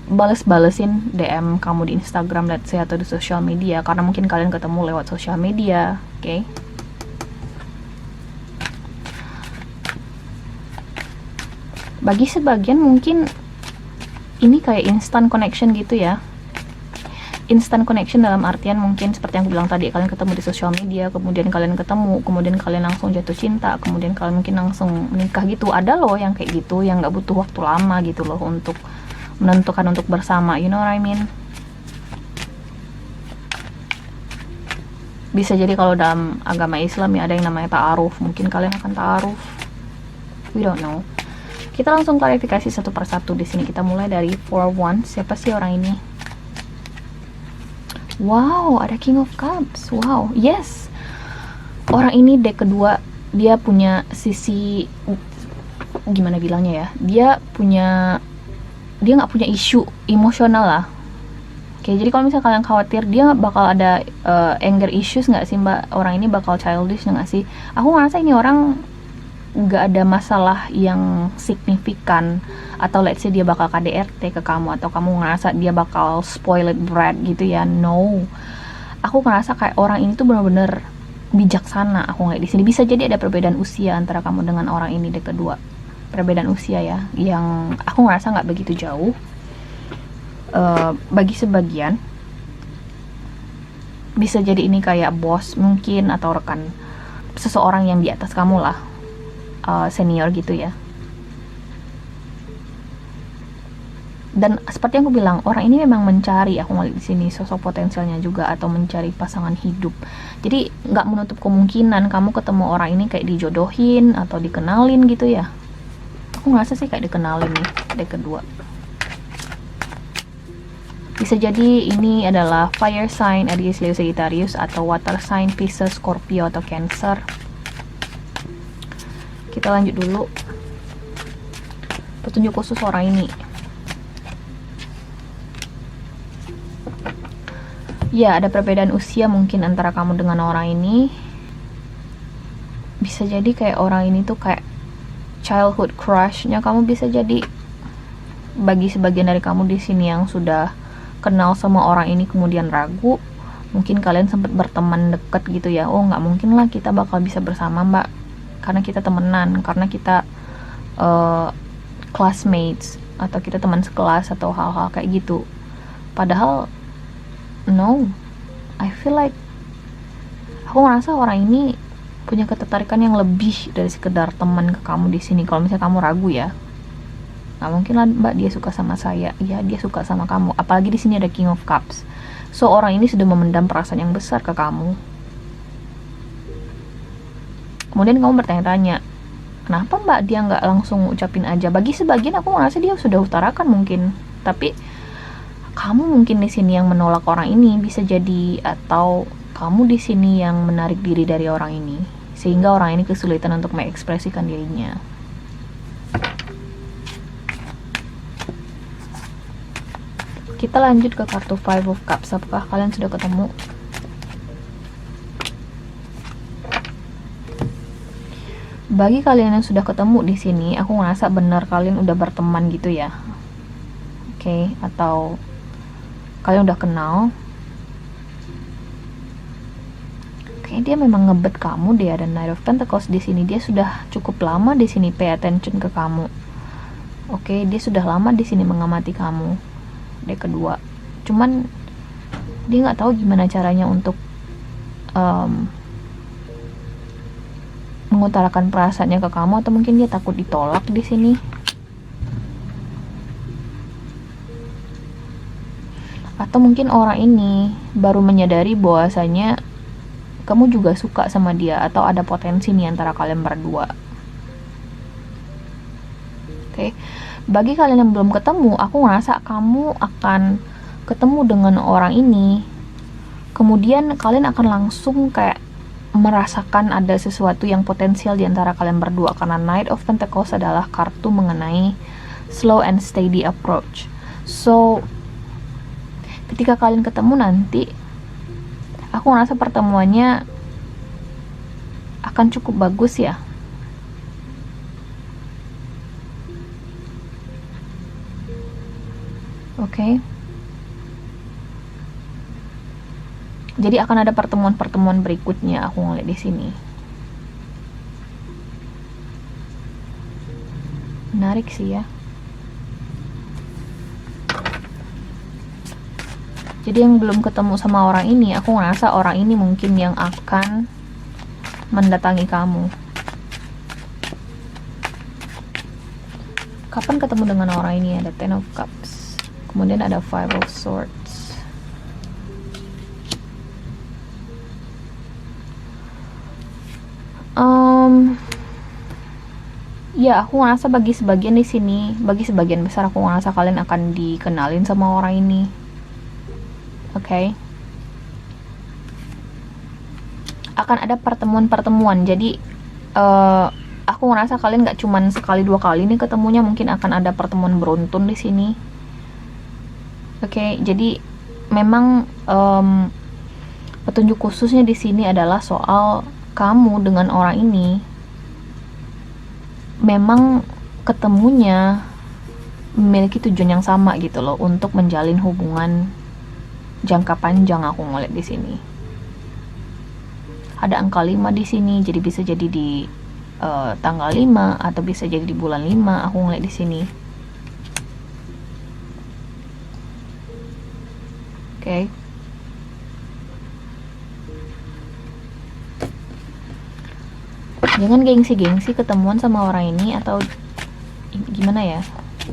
Speaker 1: bales-balesin DM kamu di Instagram, let's say, atau di sosial media, karena mungkin kalian ketemu lewat sosial media, oke? Bagi sebagian mungkin ini kayak instant connection gitu ya. Instant connection dalam artian mungkin seperti yang aku bilang tadi, kalian ketemu di sosial media, kemudian kalian ketemu, kemudian kalian langsung jatuh cinta, kemudian kalian mungkin langsung menikah gitu. Ada loh yang kayak gitu, yang nggak butuh waktu lama gitu loh untuk menentukan untuk bersama, you know what I mean. Bisa jadi kalau dalam agama Islam ya ada yang namanya ta'aruf, mungkin kalian akan ta'aruf, we don't know. Kita langsung klarifikasi satu persatu di sini. Kita mulai dari Four of Wands. Siapa sih orang ini? Wow, ada King of Cups. Wow, yes. Orang ini dek kedua, dia punya sisi, gimana bilangnya ya, dia nggak punya isu emosional lah. Oke, jadi kalau misalnya kalian khawatir dia bakal ada anger issues nggak sih mbak, orang ini bakal childish nggak sih, aku ngerasa ini orang nggak ada masalah yang signifikan. Atau let's say dia bakal KDRT ke kamu, atau kamu ngerasa dia bakal spoiled brat gitu ya. No, aku ngerasa kayak orang ini tuh bener-bener bijaksana. Aku ngeliat di sini bisa jadi ada perbedaan usia antara kamu dengan orang ini, dek kedua. Perbedaan usia ya, yang aku ngerasa nggak begitu jauh. Bagi sebagian bisa jadi ini kayak bos mungkin, atau rekan seseorang yang di atas kamu lah, senior gitu ya. Dan seperti yang aku bilang, orang ini memang mencari, aku ngeliat di sini, sosok potensialnya juga, atau mencari pasangan hidup. Jadi nggak menutup kemungkinan kamu ketemu orang ini kayak dijodohin atau dikenalin gitu ya. Aku ngerasa sih kayak dikenalin nih, dek kedua. Bisa jadi ini adalah fire sign, Aries, Leo, Sagittarius, atau water sign, Pisces, Scorpio, atau Cancer. Kita lanjut dulu. Petunjuk khusus orang ini. Ya, ada perbedaan usia mungkin antara kamu dengan orang ini. Bisa bisa jadi kayak orang ini tuh kayak childhood crushnya kamu, bisa jadi bagi sebagian dari kamu di sini yang sudah kenal sama orang ini kemudian ragu. Mungkin kalian sempat berteman dekat gitu ya, oh nggak mungkin lah kita bakal bisa bersama mbak, karena kita temenan, karena kita classmates, atau kita teman sekelas, atau hal-hal kayak gitu. Padahal no, I feel like aku ngerasa orang ini punya ketertarikan yang lebih dari sekedar teman ke kamu di sini. Kalau misalnya kamu ragu ya, nggak mungkin lah mbak dia suka sama saya. Ya dia suka sama kamu, apalagi di sini ada King of Cups. So orang ini sudah memendam perasaan yang besar ke kamu. Kemudian kamu bertanya-tanya, kenapa mbak dia nggak langsung ucapin aja? Bagi sebagian aku ngerasa dia sudah utarakan mungkin, tapi kamu mungkin di sini yang menolak orang ini, bisa jadi, atau kamu di sini yang menarik diri dari orang ini sehingga orang ini kesulitan untuk mengekspresikan dirinya. Kita lanjut ke kartu Five of Cups. Apakah kalian sudah ketemu? Bagi kalian yang sudah ketemu di sini, aku ngerasa benar kalian udah berteman gitu ya. Oke, atau kalian udah kenal. Oke, dia memang ngebet kamu. Dia ada Knight of Pentacles di sini. Dia sudah cukup lama di sini pay attention ke kamu. Oke, dia sudah lama di sini mengamati kamu. Dia kedua. Cuman dia nggak tahu gimana caranya untuk mengutarakan perasaannya ke kamu, atau mungkin dia takut ditolak di sini. Atau mungkin orang ini baru menyadari bahwasanya kamu juga suka sama dia, atau ada potensi nih antara kalian berdua. Oke. Bagi kalian yang belum ketemu, aku ngerasa kamu akan ketemu dengan orang ini, kemudian kalian akan langsung kayak merasakan ada sesuatu yang potensial di antara kalian berdua, karena Knight of Pentacles adalah kartu mengenai slow and steady approach. So ketika kalian ketemu nanti, aku ngerasa pertemuannya akan cukup bagus ya. Oke. Jadi akan ada pertemuan-pertemuan berikutnya, aku ngeliat di sini. Menarik sih ya. Jadi yang belum ketemu sama orang ini, aku ngerasa orang ini mungkin yang akan mendatangi kamu. Kapan ketemu dengan orang ini? Ada Ten of Cups, kemudian ada Five of Swords. Ya, aku ngerasa bagi sebagian di sini, bagi sebagian besar aku ngerasa kalian akan dikenalin sama orang ini. Oke. Akan ada pertemuan-pertemuan. Jadi aku ngerasa kalian nggak cuman sekali dua kali nih ketemunya, mungkin akan ada pertemuan beruntun di sini. Oke, jadi memang petunjuk khususnya di sini adalah soal kamu dengan orang ini memang ketemunya memiliki tujuan yang sama gitu loh, untuk menjalin hubungan jangka panjang. Aku ngeliat di sini ada angka 5 di sini, jadi bisa jadi di tanggal 5 atau bisa jadi di bulan 5. Aku ngeliat di sini. Oke. Jangan gengsi-gengsi ketemuan sama orang ini, atau gimana ya,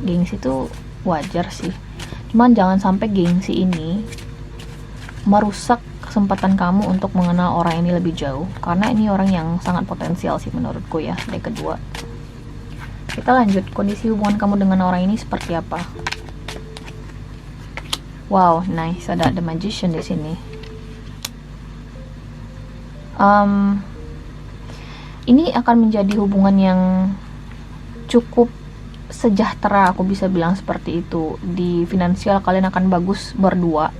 Speaker 1: gengsi itu wajar sih, cuman jangan sampai gengsi ini merusak kesempatan kamu untuk mengenal orang ini lebih jauh, karena ini orang yang sangat potensial sih menurutku ya. Dari kedua, kita lanjut. Kondisi hubungan kamu dengan orang ini seperti apa? Wow, nice, ada The Magician di sini. Ini akan menjadi hubungan yang cukup sejahtera, aku bisa bilang seperti itu. Di finansial kalian akan bagus berdua.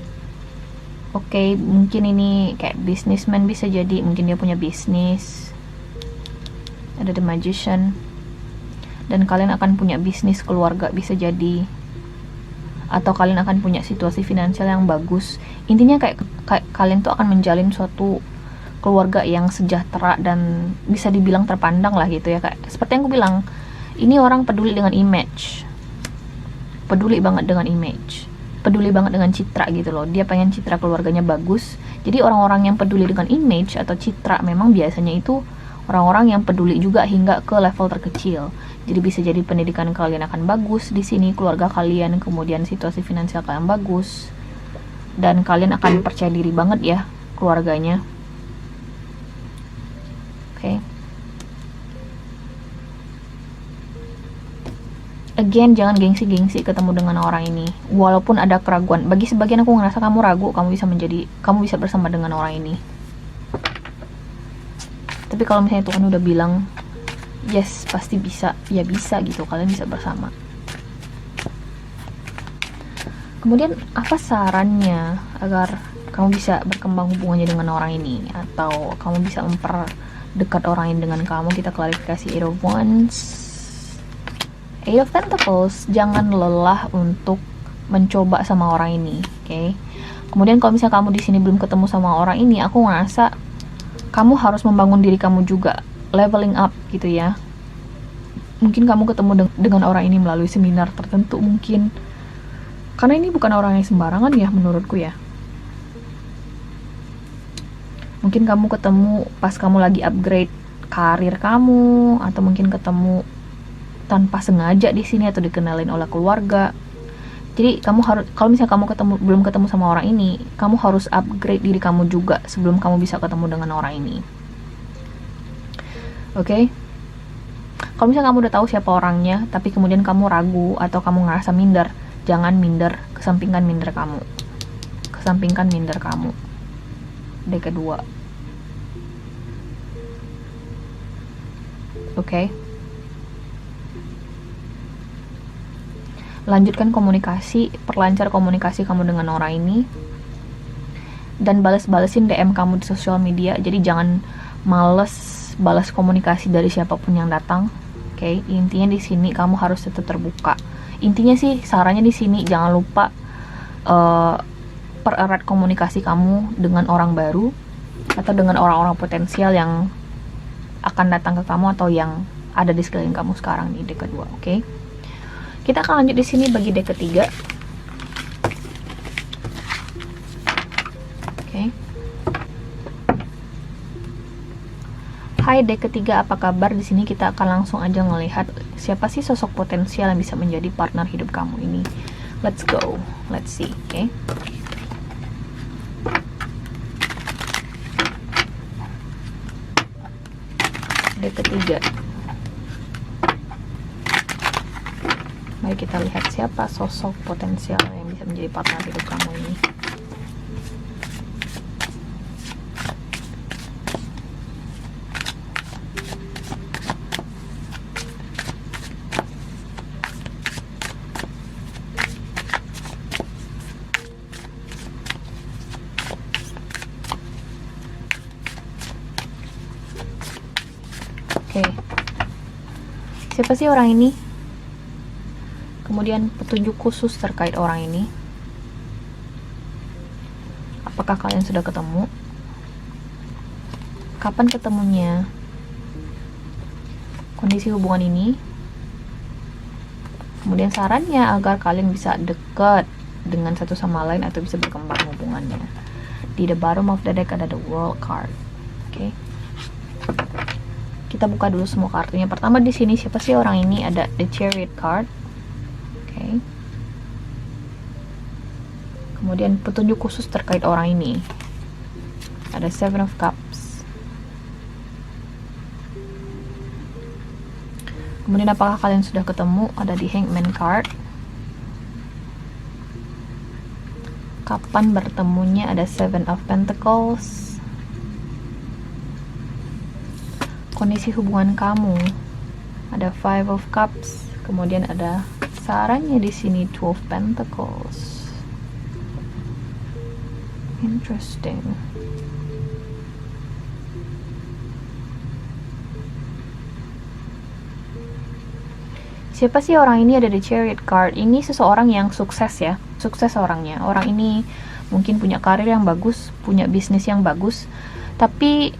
Speaker 1: Oke, mungkin ini kayak businessman bisa jadi, mungkin dia punya bisnis. ada The Magician, dan kalian akan punya bisnis keluarga bisa jadi, atau kalian akan punya situasi finansial yang bagus. Intinya kayak kalian tuh akan menjalin suatu keluarga yang sejahtera dan bisa dibilang terpandang lah gitu ya. Kayak seperti yang aku bilang, ini orang peduli dengan image, peduli banget dengan image, peduli banget dengan citra gitu loh. Dia pengen citra keluarganya bagus. Jadi orang-orang yang peduli dengan image atau citra memang biasanya itu orang-orang yang peduli juga hingga ke level terkecil. Jadi bisa jadi pendidikan kalian akan bagus di sini, keluarga kalian, kemudian situasi finansial kalian bagus, dan kalian akan percaya diri banget ya keluarganya. Oke. Again, jangan gengsi-gengsi ketemu dengan orang ini. Walaupun ada keraguan, bagi sebagian aku ngerasa kamu ragu, kamu bisa bersama dengan orang ini. Tapi kalau misalnya Tuhan udah bilang, yes, pasti bisa, ya bisa gitu, kalian bisa bersama. Kemudian, apa sarannya agar kamu bisa berkembang hubungannya dengan orang ini, atau kamu bisa memperdekat orang ini dengan kamu? Kita klarifikasi. Eight of Wands, Eight of Pentacles. Jangan lelah untuk mencoba sama orang ini, oke? Kemudian kalau misalnya kamu di sini belum ketemu sama orang ini, aku ngerasa kamu harus membangun diri kamu juga, leveling up gitu ya. Mungkin kamu ketemu dengan orang ini melalui seminar tertentu mungkin, karena ini bukan orang yang sembarangan ya menurutku ya. Mungkin kamu ketemu pas kamu lagi upgrade karir kamu, atau mungkin ketemu tanpa sengaja di sini atau dikenalin oleh keluarga. Jadi kamu harus, kalau misalnya kamu belum ketemu sama orang ini, kamu harus upgrade diri kamu juga sebelum kamu bisa ketemu dengan orang ini. Oke? Kalau misalnya kamu udah tahu siapa orangnya, tapi kemudian kamu ragu atau kamu ngerasa minder, jangan minder, kesampingkan minder kamu. Kesampingkan minder kamu. Deck kedua. Oke? Lanjutkan komunikasi, perlancar komunikasi kamu dengan orang ini, dan balesin DM kamu di sosial media. Jadi jangan males balas komunikasi dari siapapun yang datang. Oke, intinya di sini kamu harus tetap terbuka. Intinya sih sarannya di sini jangan lupa pererat komunikasi kamu dengan orang baru atau dengan orang-orang potensial yang akan datang ke kamu atau yang ada di sekeliling kamu sekarang di deck kedua. Oke? Kita akan lanjut di sini bagi deck ketiga. Oke. Hai deck ketiga, apa kabar? Di sini kita akan langsung aja ngelihat siapa sih sosok potensial yang bisa menjadi partner hidup kamu ini. Let's go. Let's see. Oke. Deck ketiga. Mari kita lihat siapa sosok potensial yang bisa menjadi partner hidup kamu ini. Oke. Siapa sih orang ini? Kemudian petunjuk khusus terkait orang ini. Apakah kalian sudah ketemu? Kapan ketemunya? Kondisi hubungan ini. Kemudian sarannya agar kalian bisa dekat dengan satu sama lain atau bisa berkembang hubungannya. Di the bottom of the deck ada the World card. Oke. Kita buka dulu semua kartunya. Pertama di sini siapa sih orang ini? Ada the Chariot card. Okay. Kemudian petunjuk khusus terkait orang ini. Ada Seven of Cups. Kemudian apakah kalian sudah ketemu? Ada di Hangman card. Kapan bertemunya? Ada Seven of Pentacles. Kondisi hubungan kamu. Ada Five of Cups. Kemudian ada sarannya di sini 12 Pentacles. Interesting. Siapa sih orang ini? Ada di Chariot card. Ini seseorang yang sukses ya, sukses orangnya. Orang ini mungkin punya karir yang bagus, punya bisnis yang bagus, tapi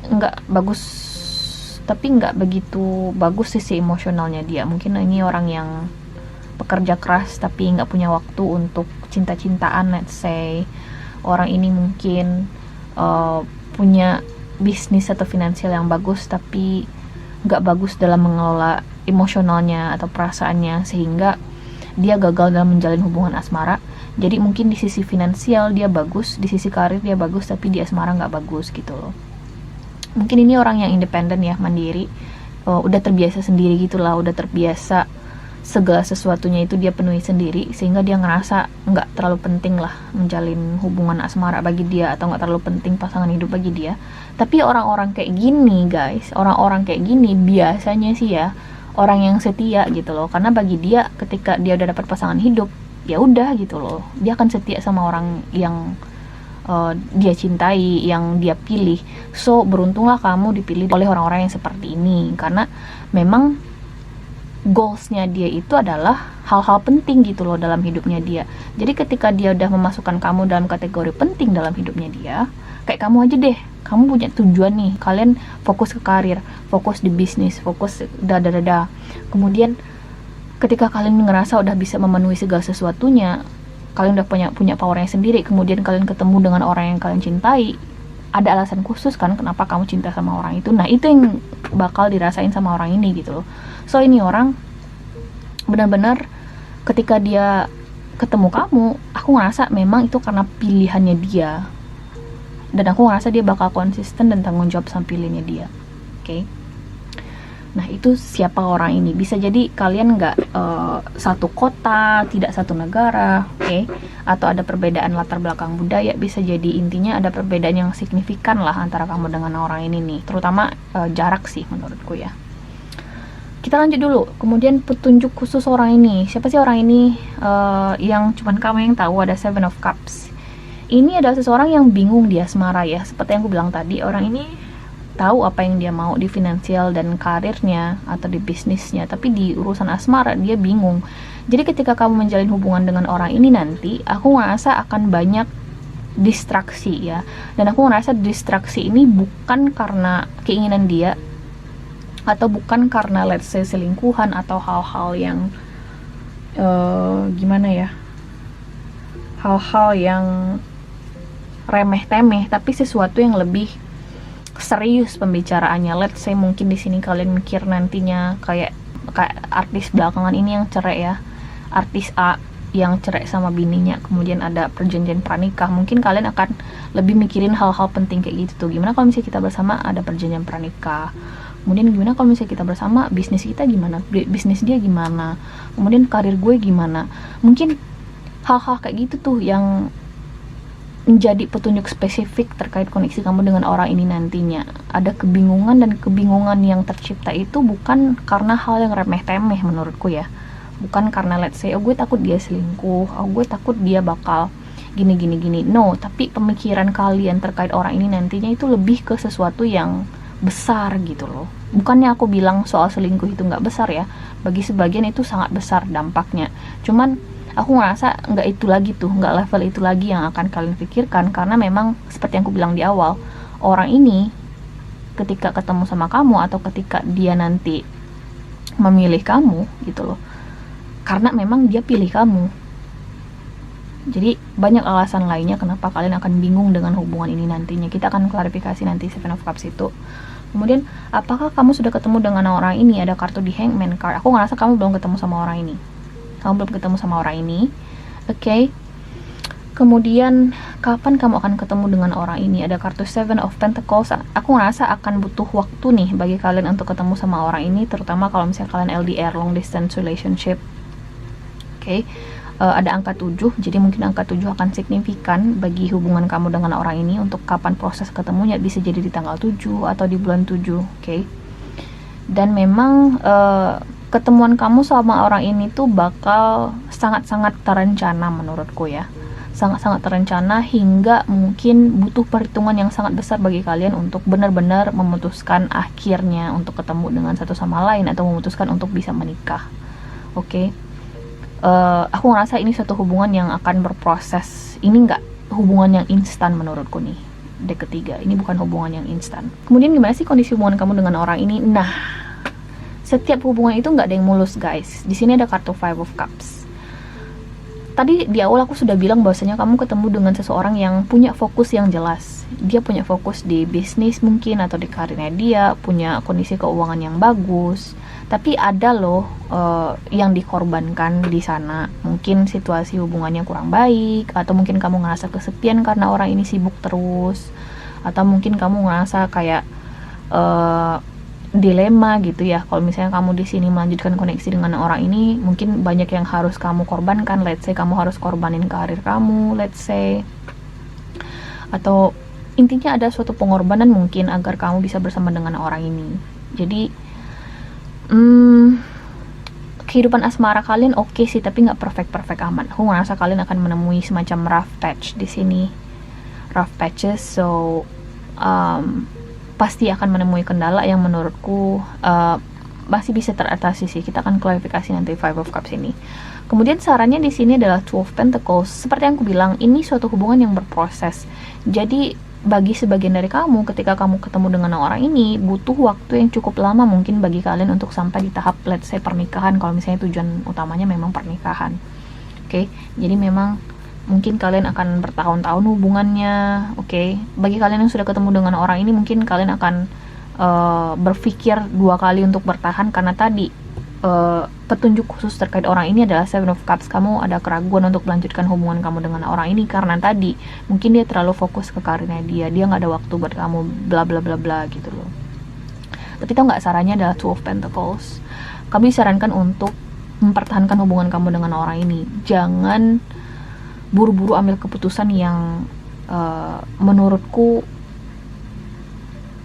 Speaker 1: nggak begitu bagus sisi emosionalnya dia. Mungkin ini orang yang pekerja keras tapi nggak punya waktu untuk cinta-cintaan, let's say. Orang ini mungkin punya bisnis atau finansial yang bagus tapi nggak bagus dalam mengelola emosionalnya atau perasaannya, sehingga dia gagal dalam menjalin hubungan asmara. Jadi mungkin di sisi finansial dia bagus, di sisi karir dia bagus, tapi di asmara nggak bagus gitu loh. Mungkin ini orang yang independen ya, mandiri, udah terbiasa sendiri gitulah, udah terbiasa segala sesuatunya itu dia penuhi sendiri, sehingga dia ngerasa nggak terlalu penting lah menjalin hubungan asmara bagi dia, atau nggak terlalu penting pasangan hidup bagi dia. Tapi orang-orang kayak gini guys, orang-orang kayak gini biasanya sih ya orang yang setia gitu loh, karena bagi dia ketika dia udah dapat pasangan hidup, ya udah gitu loh, dia akan setia sama orang yang dia cintai, yang dia pilih. So beruntunglah kamu dipilih oleh orang-orang yang seperti ini, karena memang goalsnya dia itu adalah hal-hal penting gitu loh dalam hidupnya dia. Jadi ketika dia udah memasukkan kamu dalam kategori penting dalam hidupnya dia, kayak kamu aja deh, kamu punya tujuan nih, kalian fokus ke karir, fokus di bisnis, fokus dada. Kemudian ketika kalian ngerasa udah bisa memenuhi segala sesuatunya, kalian udah punya powernya sendiri, kemudian kalian ketemu dengan orang yang kalian cintai, ada alasan khusus kan kenapa kamu cinta sama orang itu. Nah itu yang bakal dirasain sama orang ini gitu loh. So ini orang benar-benar ketika dia ketemu kamu, aku ngerasa memang itu karena pilihannya dia, dan aku ngerasa dia bakal konsisten dan tanggung jawab sama pilihannya dia. Oke. Nah itu siapa orang ini? Bisa jadi kalian nggak satu kota, tidak satu negara, oke? Atau ada perbedaan latar belakang budaya. Bisa jadi intinya ada perbedaan yang signifikan lah antara kamu dengan orang ini nih, terutama jarak sih menurutku ya. Kita lanjut dulu. Kemudian petunjuk khusus orang ini. Siapa sih orang ini? Yang cuman kamu yang tahu. Ada Seven of Cups. Ini adalah seseorang yang bingung di asmara ya. Seperti yang aku bilang tadi, orang ini tahu apa yang dia mau di finansial dan karirnya atau di bisnisnya, tapi di urusan asmara dia bingung. Jadi ketika kamu menjalin hubungan dengan orang ini nanti, aku ngerasa akan banyak distraksi ya. Dan aku ngerasa distraksi ini bukan karena keinginan dia, atau bukan karena let's say selingkuhan atau hal-hal yang gimana ya, hal-hal yang remeh-temeh, tapi sesuatu yang lebih serius pembicaraannya. Let's say mungkin di sini kalian mikir nantinya kayak artis belakangan ini yang cerai ya, artis A yang cerai sama bininya, kemudian ada perjanjian pranikah. Mungkin kalian akan lebih mikirin hal-hal penting kayak gitu tuh. Gimana kalau misalnya kita bersama ada perjanjian pranikah, kemudian gimana kalau misalnya kita bersama, bisnis kita gimana, bisnis dia gimana, kemudian karir gue gimana. Mungkin hal-hal kayak gitu tuh yang menjadi petunjuk spesifik terkait koneksi kamu dengan orang ini nantinya. Ada kebingungan, dan kebingungan yang tercipta itu bukan karena hal yang remeh-temeh menurutku ya. Bukan karena let's say, oh gue takut dia selingkuh, oh gue takut dia bakal gini. No, tapi pemikiran kalian terkait orang ini nantinya itu lebih ke sesuatu yang besar gitu loh. Bukannya aku bilang soal selingkuh itu nggak besar ya, bagi sebagian itu sangat besar dampaknya. Cuman aku ngerasa nggak itu lagi tuh, nggak level itu lagi yang akan kalian pikirkan, karena memang seperti yang aku bilang di awal, orang ini ketika ketemu sama kamu atau ketika dia nanti memilih kamu gitu loh, karena memang dia pilih kamu. Jadi banyak alasan lainnya kenapa kalian akan bingung dengan hubungan ini nantinya. Kita akan klarifikasi nanti Seven of Cups itu. Kemudian, apakah kamu sudah ketemu dengan orang ini? Ada kartu di Hangman card. Aku ngerasa kamu belum ketemu sama orang ini. Kamu belum ketemu sama orang ini. Oke. Kemudian, kapan kamu akan ketemu dengan orang ini? Ada kartu Seven of Pentacles. Aku ngerasa akan butuh waktu nih bagi kalian untuk ketemu sama orang ini, terutama kalau misalnya kalian LDR, long distance relationship. Oke. Ada angka 7, jadi mungkin angka 7 akan signifikan bagi hubungan kamu dengan orang ini. Untuk kapan proses ketemunya, bisa jadi di tanggal 7 atau di bulan 7, oke? Dan memang ketemuan kamu sama orang ini tuh bakal sangat-sangat terencana menurutku ya. Sangat-sangat terencana, hingga mungkin butuh perhitungan yang sangat besar bagi kalian untuk benar-benar memutuskan akhirnya untuk ketemu dengan satu sama lain, atau memutuskan untuk bisa menikah. Oke. Aku ngerasa ini suatu hubungan yang akan berproses. Ini nggak hubungan yang instan menurutku nih. Date ketiga ini bukan hubungan yang instan. Kemudian gimana sih kondisi hubungan kamu dengan orang ini? Nah, setiap hubungan itu nggak ada yang mulus guys. Di sini ada kartu Five of Cups. Tadi di awal aku sudah bilang bahwasanya kamu ketemu dengan seseorang yang punya fokus yang jelas. Dia punya fokus di bisnis mungkin atau di karirnya dia, punya kondisi keuangan yang bagus. Tapi ada loh yang dikorbankan di sana. Mungkin situasi hubungannya kurang baik, atau mungkin kamu ngerasa kesepian karena orang ini sibuk terus, atau mungkin kamu ngerasa kayak dilema gitu ya. Kalau misalnya kamu di sini melanjutkan koneksi dengan orang ini, mungkin banyak yang harus kamu korbankan. Let's say kamu harus korbanin karir kamu, let's say, atau intinya ada suatu pengorbanan mungkin agar kamu bisa bersama dengan orang ini. Jadi kehidupan asmara kalian oke sih, tapi nggak perfect aman. Aku ngerasa kalian akan menemui semacam rough patch di sini, rough patches. So pasti akan menemui kendala yang menurutku masih bisa teratasi sih. Kita akan klarifikasi nanti Five of Cups ini. Kemudian sarannya di sini adalah Two of Pentacles. Seperti yang aku bilang, ini suatu hubungan yang berproses. Jadi bagi sebagian dari kamu, ketika kamu ketemu dengan orang ini, butuh waktu yang cukup lama mungkin bagi kalian untuk sampai di tahap let's say pernikahan, kalau misalnya tujuan utamanya memang pernikahan. Oke, jadi memang mungkin kalian akan bertahun-tahun hubungannya. Oke, bagi kalian yang sudah ketemu dengan orang ini, mungkin kalian akan berpikir dua kali untuk bertahan, karena tadi petunjuk khusus terkait orang ini adalah Seven of Cups. Kamu ada keraguan untuk melanjutkan hubungan kamu dengan orang ini karena tadi mungkin dia terlalu fokus ke karirnya dia nggak ada waktu buat kamu, bla bla bla bla gitu loh. Tapi tau nggak, sarannya adalah Two of Pentacles. Kamu disarankan untuk mempertahankan hubungan kamu dengan orang ini. Jangan buru-buru ambil keputusan yang menurutku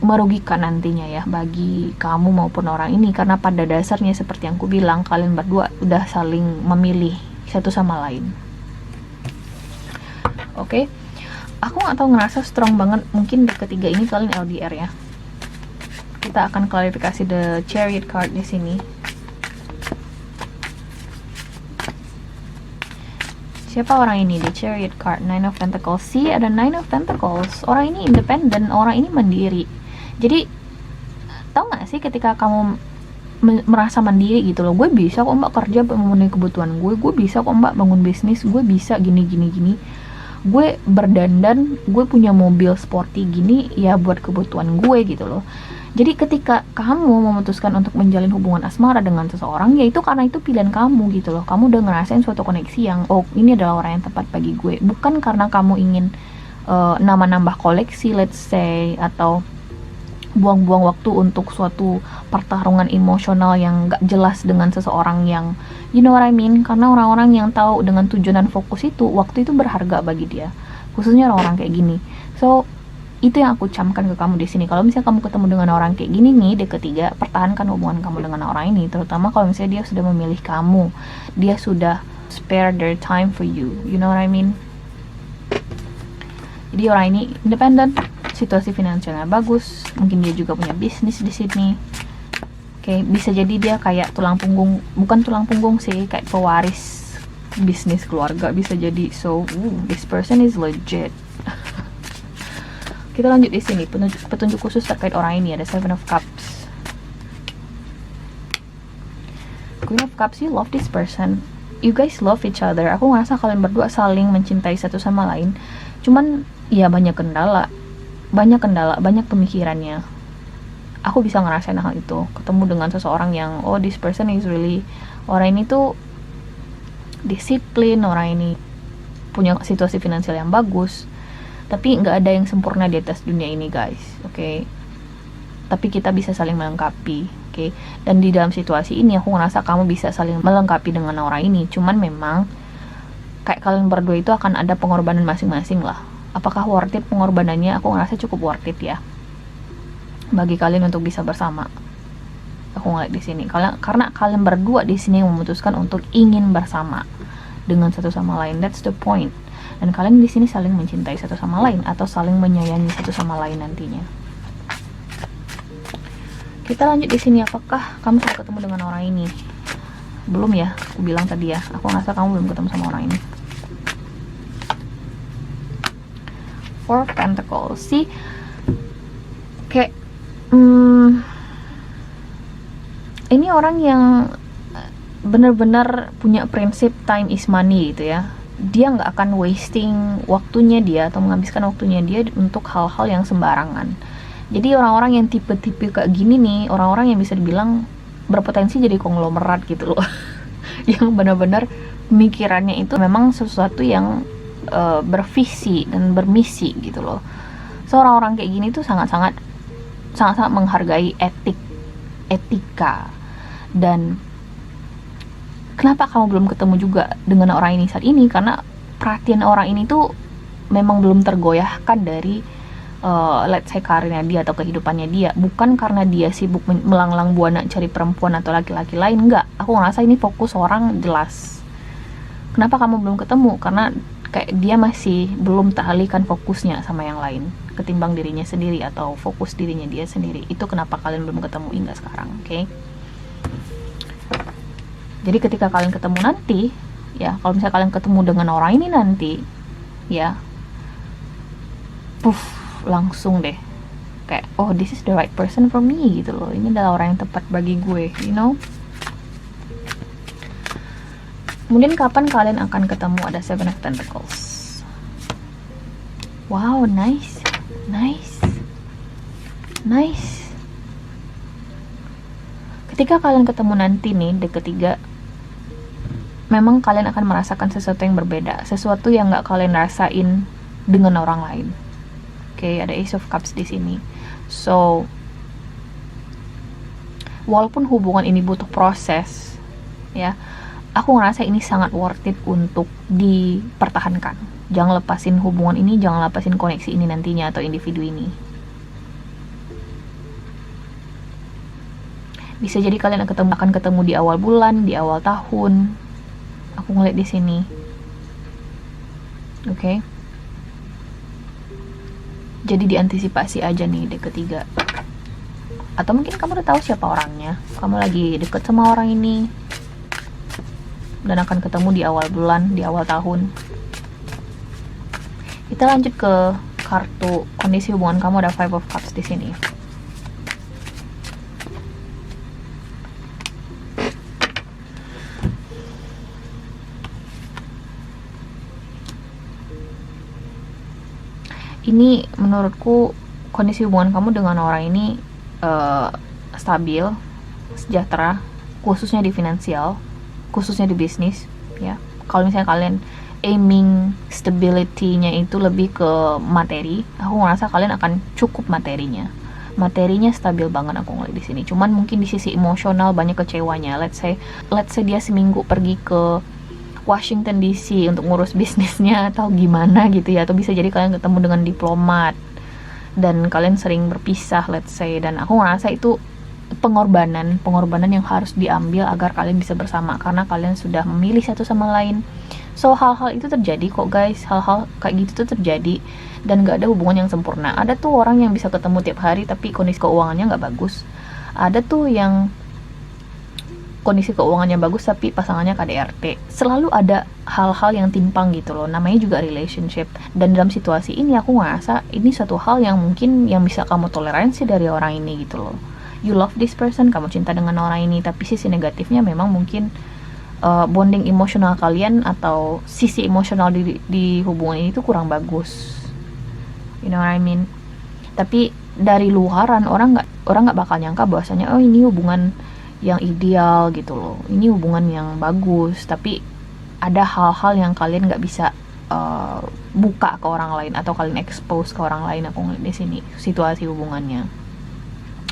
Speaker 1: merugikan nantinya ya bagi kamu maupun orang ini, karena pada dasarnya seperti yang aku bilang, kalian berdua udah saling memilih satu sama lain. Oke. Aku nggak tahu, ngerasa strong banget mungkin di ketiga ini kalian LDR ya. Kita akan klarifikasi the Chariot card di sini. Siapa orang ini? The Chariot card, Nine of Pentacles. See, ada Nine of Pentacles. Orang ini independen, orang ini mandiri. Jadi tau gak sih, ketika kamu merasa mandiri gitu loh, gue bisa kok mbak kerja memenuhi kebutuhan gue bisa kok mbak bangun bisnis, gue bisa gini, gue berdandan, gue punya mobil sporty gini ya buat kebutuhan gue gitu loh. Jadi ketika kamu memutuskan untuk menjalin hubungan asmara dengan seseorang, ya itu karena itu pilihan kamu gitu loh. Kamu udah ngerasain suatu koneksi yang, oh ini adalah orang yang tepat bagi gue, bukan karena kamu ingin nambah koleksi let's say, atau buang-buang waktu untuk suatu pertarungan emosional yang gak jelas dengan seseorang yang, you know what I mean. Karena orang-orang yang tahu dengan tujuan dan fokus itu, waktu itu berharga bagi dia, khususnya orang-orang kayak gini. So itu yang aku camkan ke kamu di sini. Kalau misalnya kamu ketemu dengan orang kayak gini nih, di ketiga, pertahankan hubungan kamu dengan orang ini, terutama kalau misalnya dia sudah memilih kamu, dia sudah spare their time for you, you know what I mean. Jadi orang ini independen, situasi finansialnya bagus, mungkin dia juga punya bisnis di sini. Oke, bisa jadi dia kayak tulang punggung, bukan tulang punggung sih, kayak pewaris bisnis keluarga bisa jadi. So, this person is legit. Kita lanjut di sini, petunjuk khusus terkait orang ini ada Seven of Cups, Queen of Cups. You love this person, you guys love each other. Aku ngerasa kalian berdua saling mencintai satu sama lain. Cuman ya banyak kendala, banyak pemikirannya. Aku bisa ngerasain hal itu, ketemu dengan seseorang yang, oh this person is really, orang ini tuh disiplin, orang ini punya situasi finansial yang bagus, tapi nggak ada yang sempurna di atas dunia ini guys. Oke. Tapi kita bisa saling melengkapi. Oke. Dan di dalam situasi ini aku ngerasa kamu bisa saling melengkapi dengan orang ini. Cuman memang kayak kalian berdua itu akan ada pengorbanan masing-masing lah. Apakah worth it pengorbanannya? Aku ngerasa cukup worth it ya bagi kalian untuk bisa bersama. Aku ngeliat di sini karena kalian berdua di sini memutuskan untuk ingin bersama dengan satu sama lain. That's the point. Dan kalian di sini saling mencintai satu sama lain atau saling menyayangi satu sama lain nantinya. Kita lanjut di sini. Apakah kamu sudah ketemu dengan orang ini? belum ya, aku bilang tadi ya, aku ngerasa kamu belum ketemu sama orang ini. Four Pentacles sih kayak ini orang yang benar-benar punya prinsip time is money gitu ya. Dia nggak akan wasting waktunya dia atau menghabiskan waktunya dia untuk hal-hal yang sembarangan. Jadi orang-orang yang tipe-tipe kayak gini nih, orang-orang yang bisa dibilang berpotensi jadi konglomerat gitu loh. Yang benar-benar pemikirannya itu memang sesuatu yang bervisi dan bermisi gitu loh. Seorang-orang kayak gini tuh sangat-sangat menghargai etika. Dan kenapa kamu belum ketemu juga dengan orang ini saat ini? Karena perhatian orang ini tuh memang belum tergoyahkan dari let's say karirnya dia atau kehidupannya dia. Bukan karena dia sibuk melanglang buana cari perempuan atau laki-laki lain, enggak. Aku ngerasa ini fokus orang jelas. Kenapa kamu belum ketemu? Karena kayak dia masih belum teralihkan fokusnya sama yang lain ketimbang dirinya sendiri atau fokus dirinya dia sendiri. Itu kenapa kalian belum ketemu hingga sekarang, oke? Jadi ketika kalian ketemu nanti, ya, kalau misalnya kalian ketemu dengan orang ini nanti, ya, langsung deh, kayak, oh, this is the right person for me, gitu loh. Ini adalah orang yang tepat bagi gue, you know. Kemudian kapan kalian akan ketemu? Ada Seven of Pentacles. Wow, nice. Ketika kalian ketemu nanti nih, the ketiga, memang kalian akan merasakan sesuatu yang berbeda, sesuatu yang nggak kalian rasain dengan orang lain. Oke, ada Ace of Cups di sini. So, walaupun hubungan ini butuh proses, ya, aku ngerasa ini sangat worth it untuk dipertahankan. Jangan lepasin hubungan ini, jangan lepasin koneksi ini nantinya atau individu ini. Bisa jadi kalian akan ketemu di awal bulan, di awal tahun. Aku ngeliat di sini. Oke. Jadi diantisipasi aja nih di ketiga. Atau mungkin kamu udah tahu siapa orangnya. Kamu lagi deket sama orang ini. Dan akan ketemu di awal bulan, di awal tahun. Kita lanjut ke kartu kondisi hubungan kamu. Ada Five of Cups di sini. Ini menurutku kondisi hubungan kamu dengan orang ini stabil, sejahtera, khususnya di finansial, khususnya di bisnis, ya. Kalau misalnya kalian aiming stability-nya itu lebih ke materi, aku ngerasa kalian akan cukup materinya stabil banget aku ngeliat di sini. Cuman mungkin di sisi emosional banyak kecewanya. Let's say dia seminggu pergi ke Washington DC untuk ngurus bisnisnya atau gimana gitu ya, atau bisa jadi kalian ketemu dengan diplomat dan kalian sering berpisah, let's say. Dan aku ngerasa itu pengorbanan yang harus diambil agar kalian bisa bersama karena kalian sudah memilih satu sama lain. So hal-hal itu terjadi kok guys, hal-hal kayak gitu tuh terjadi dan gak ada hubungan yang sempurna. Ada tuh orang yang bisa ketemu tiap hari tapi kondisi keuangannya gak bagus. Ada tuh yang kondisi keuangannya bagus tapi pasangannya KDRT. Selalu ada hal-hal yang timpang gitu loh, namanya juga relationship. Dan dalam situasi ini aku ngerasa ini suatu hal yang mungkin yang bisa kamu toleransi dari orang ini gitu loh. You love this person, kamu cinta dengan orang ini, tapi sisi negatifnya memang mungkin bonding emosional kalian atau sisi emosional di hubungan ini tuh kurang bagus. You know what I mean? Tapi dari luaran orang nggak bakal nyangka bahwasanya oh ini hubungan yang ideal gitu loh, ini hubungan yang bagus. Tapi ada hal-hal yang kalian nggak bisa buka ke orang lain atau kalian expose ke orang lain. Aku ngeliat di sini situasi hubungannya.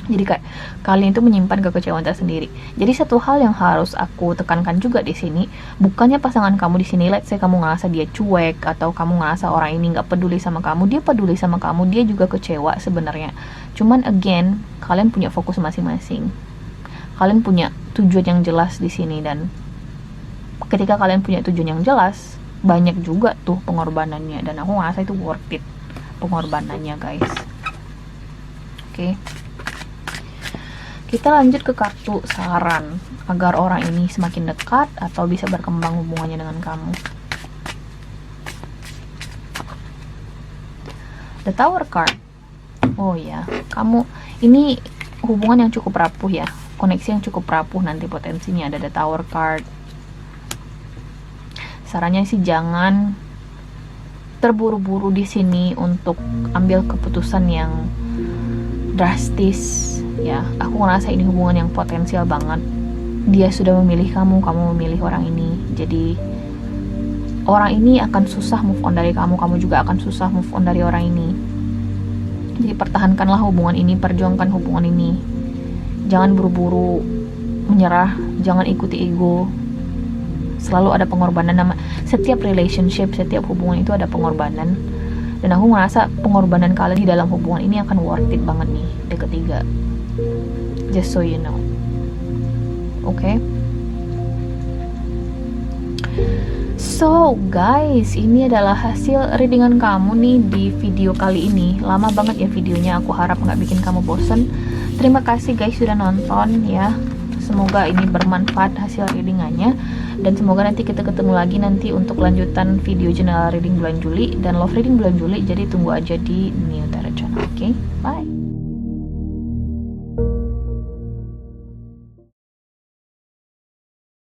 Speaker 1: Jadi kayak kalian itu menyimpan kekecewaan tersendiri. Jadi satu hal yang harus aku tekankan juga di sini, bukannya pasangan kamu di sini, let's say kamu ngerasa dia cuek atau kamu ngerasa orang ini nggak peduli sama kamu, dia peduli sama kamu, dia juga kecewa sebenarnya. Cuman again, kalian punya fokus masing-masing. Kalian punya tujuan yang jelas di sini dan ketika kalian punya tujuan yang jelas, banyak juga tuh pengorbanannya dan aku ngerasa itu worth it pengorbanannya guys. Oke. Kita lanjut ke kartu saran agar orang ini semakin dekat atau bisa berkembang hubungannya dengan kamu. The Tower card. Oh ya, kamu ini hubungan yang cukup rapuh ya, koneksi yang cukup rapuh nanti potensinya. Ada The Tower card. Sarannya sih jangan terburu-buru di sini untuk ambil keputusan yang drastis ya. Aku ngerasa ini hubungan yang potensial banget. Dia sudah memilih kamu, kamu memilih orang ini. Jadi orang ini akan susah move on dari kamu, kamu juga akan susah move on dari orang ini. Jadi pertahankanlah hubungan ini, perjuangkan hubungan ini. Jangan buru-buru menyerah, jangan ikuti ego. Selalu ada pengorbanan. Setiap relationship, setiap hubungan itu ada pengorbanan. Dan aku ngerasa pengorbanan kalian di dalam hubungan ini akan worth it banget nih di ketiga. Just so you know. Oke? So guys, ini adalah hasil readingan kamu nih di video kali ini. Lama banget ya videonya, aku harap nggak bikin kamu bosen. Terima kasih guys sudah nonton ya. Semoga ini bermanfaat hasil readingannya. Dan semoga nanti kita ketemu lagi nanti untuk lanjutan video general reading bulan Juli dan love reading bulan Juli. Jadi tunggu aja di New Tarot Channel, oke? Bye!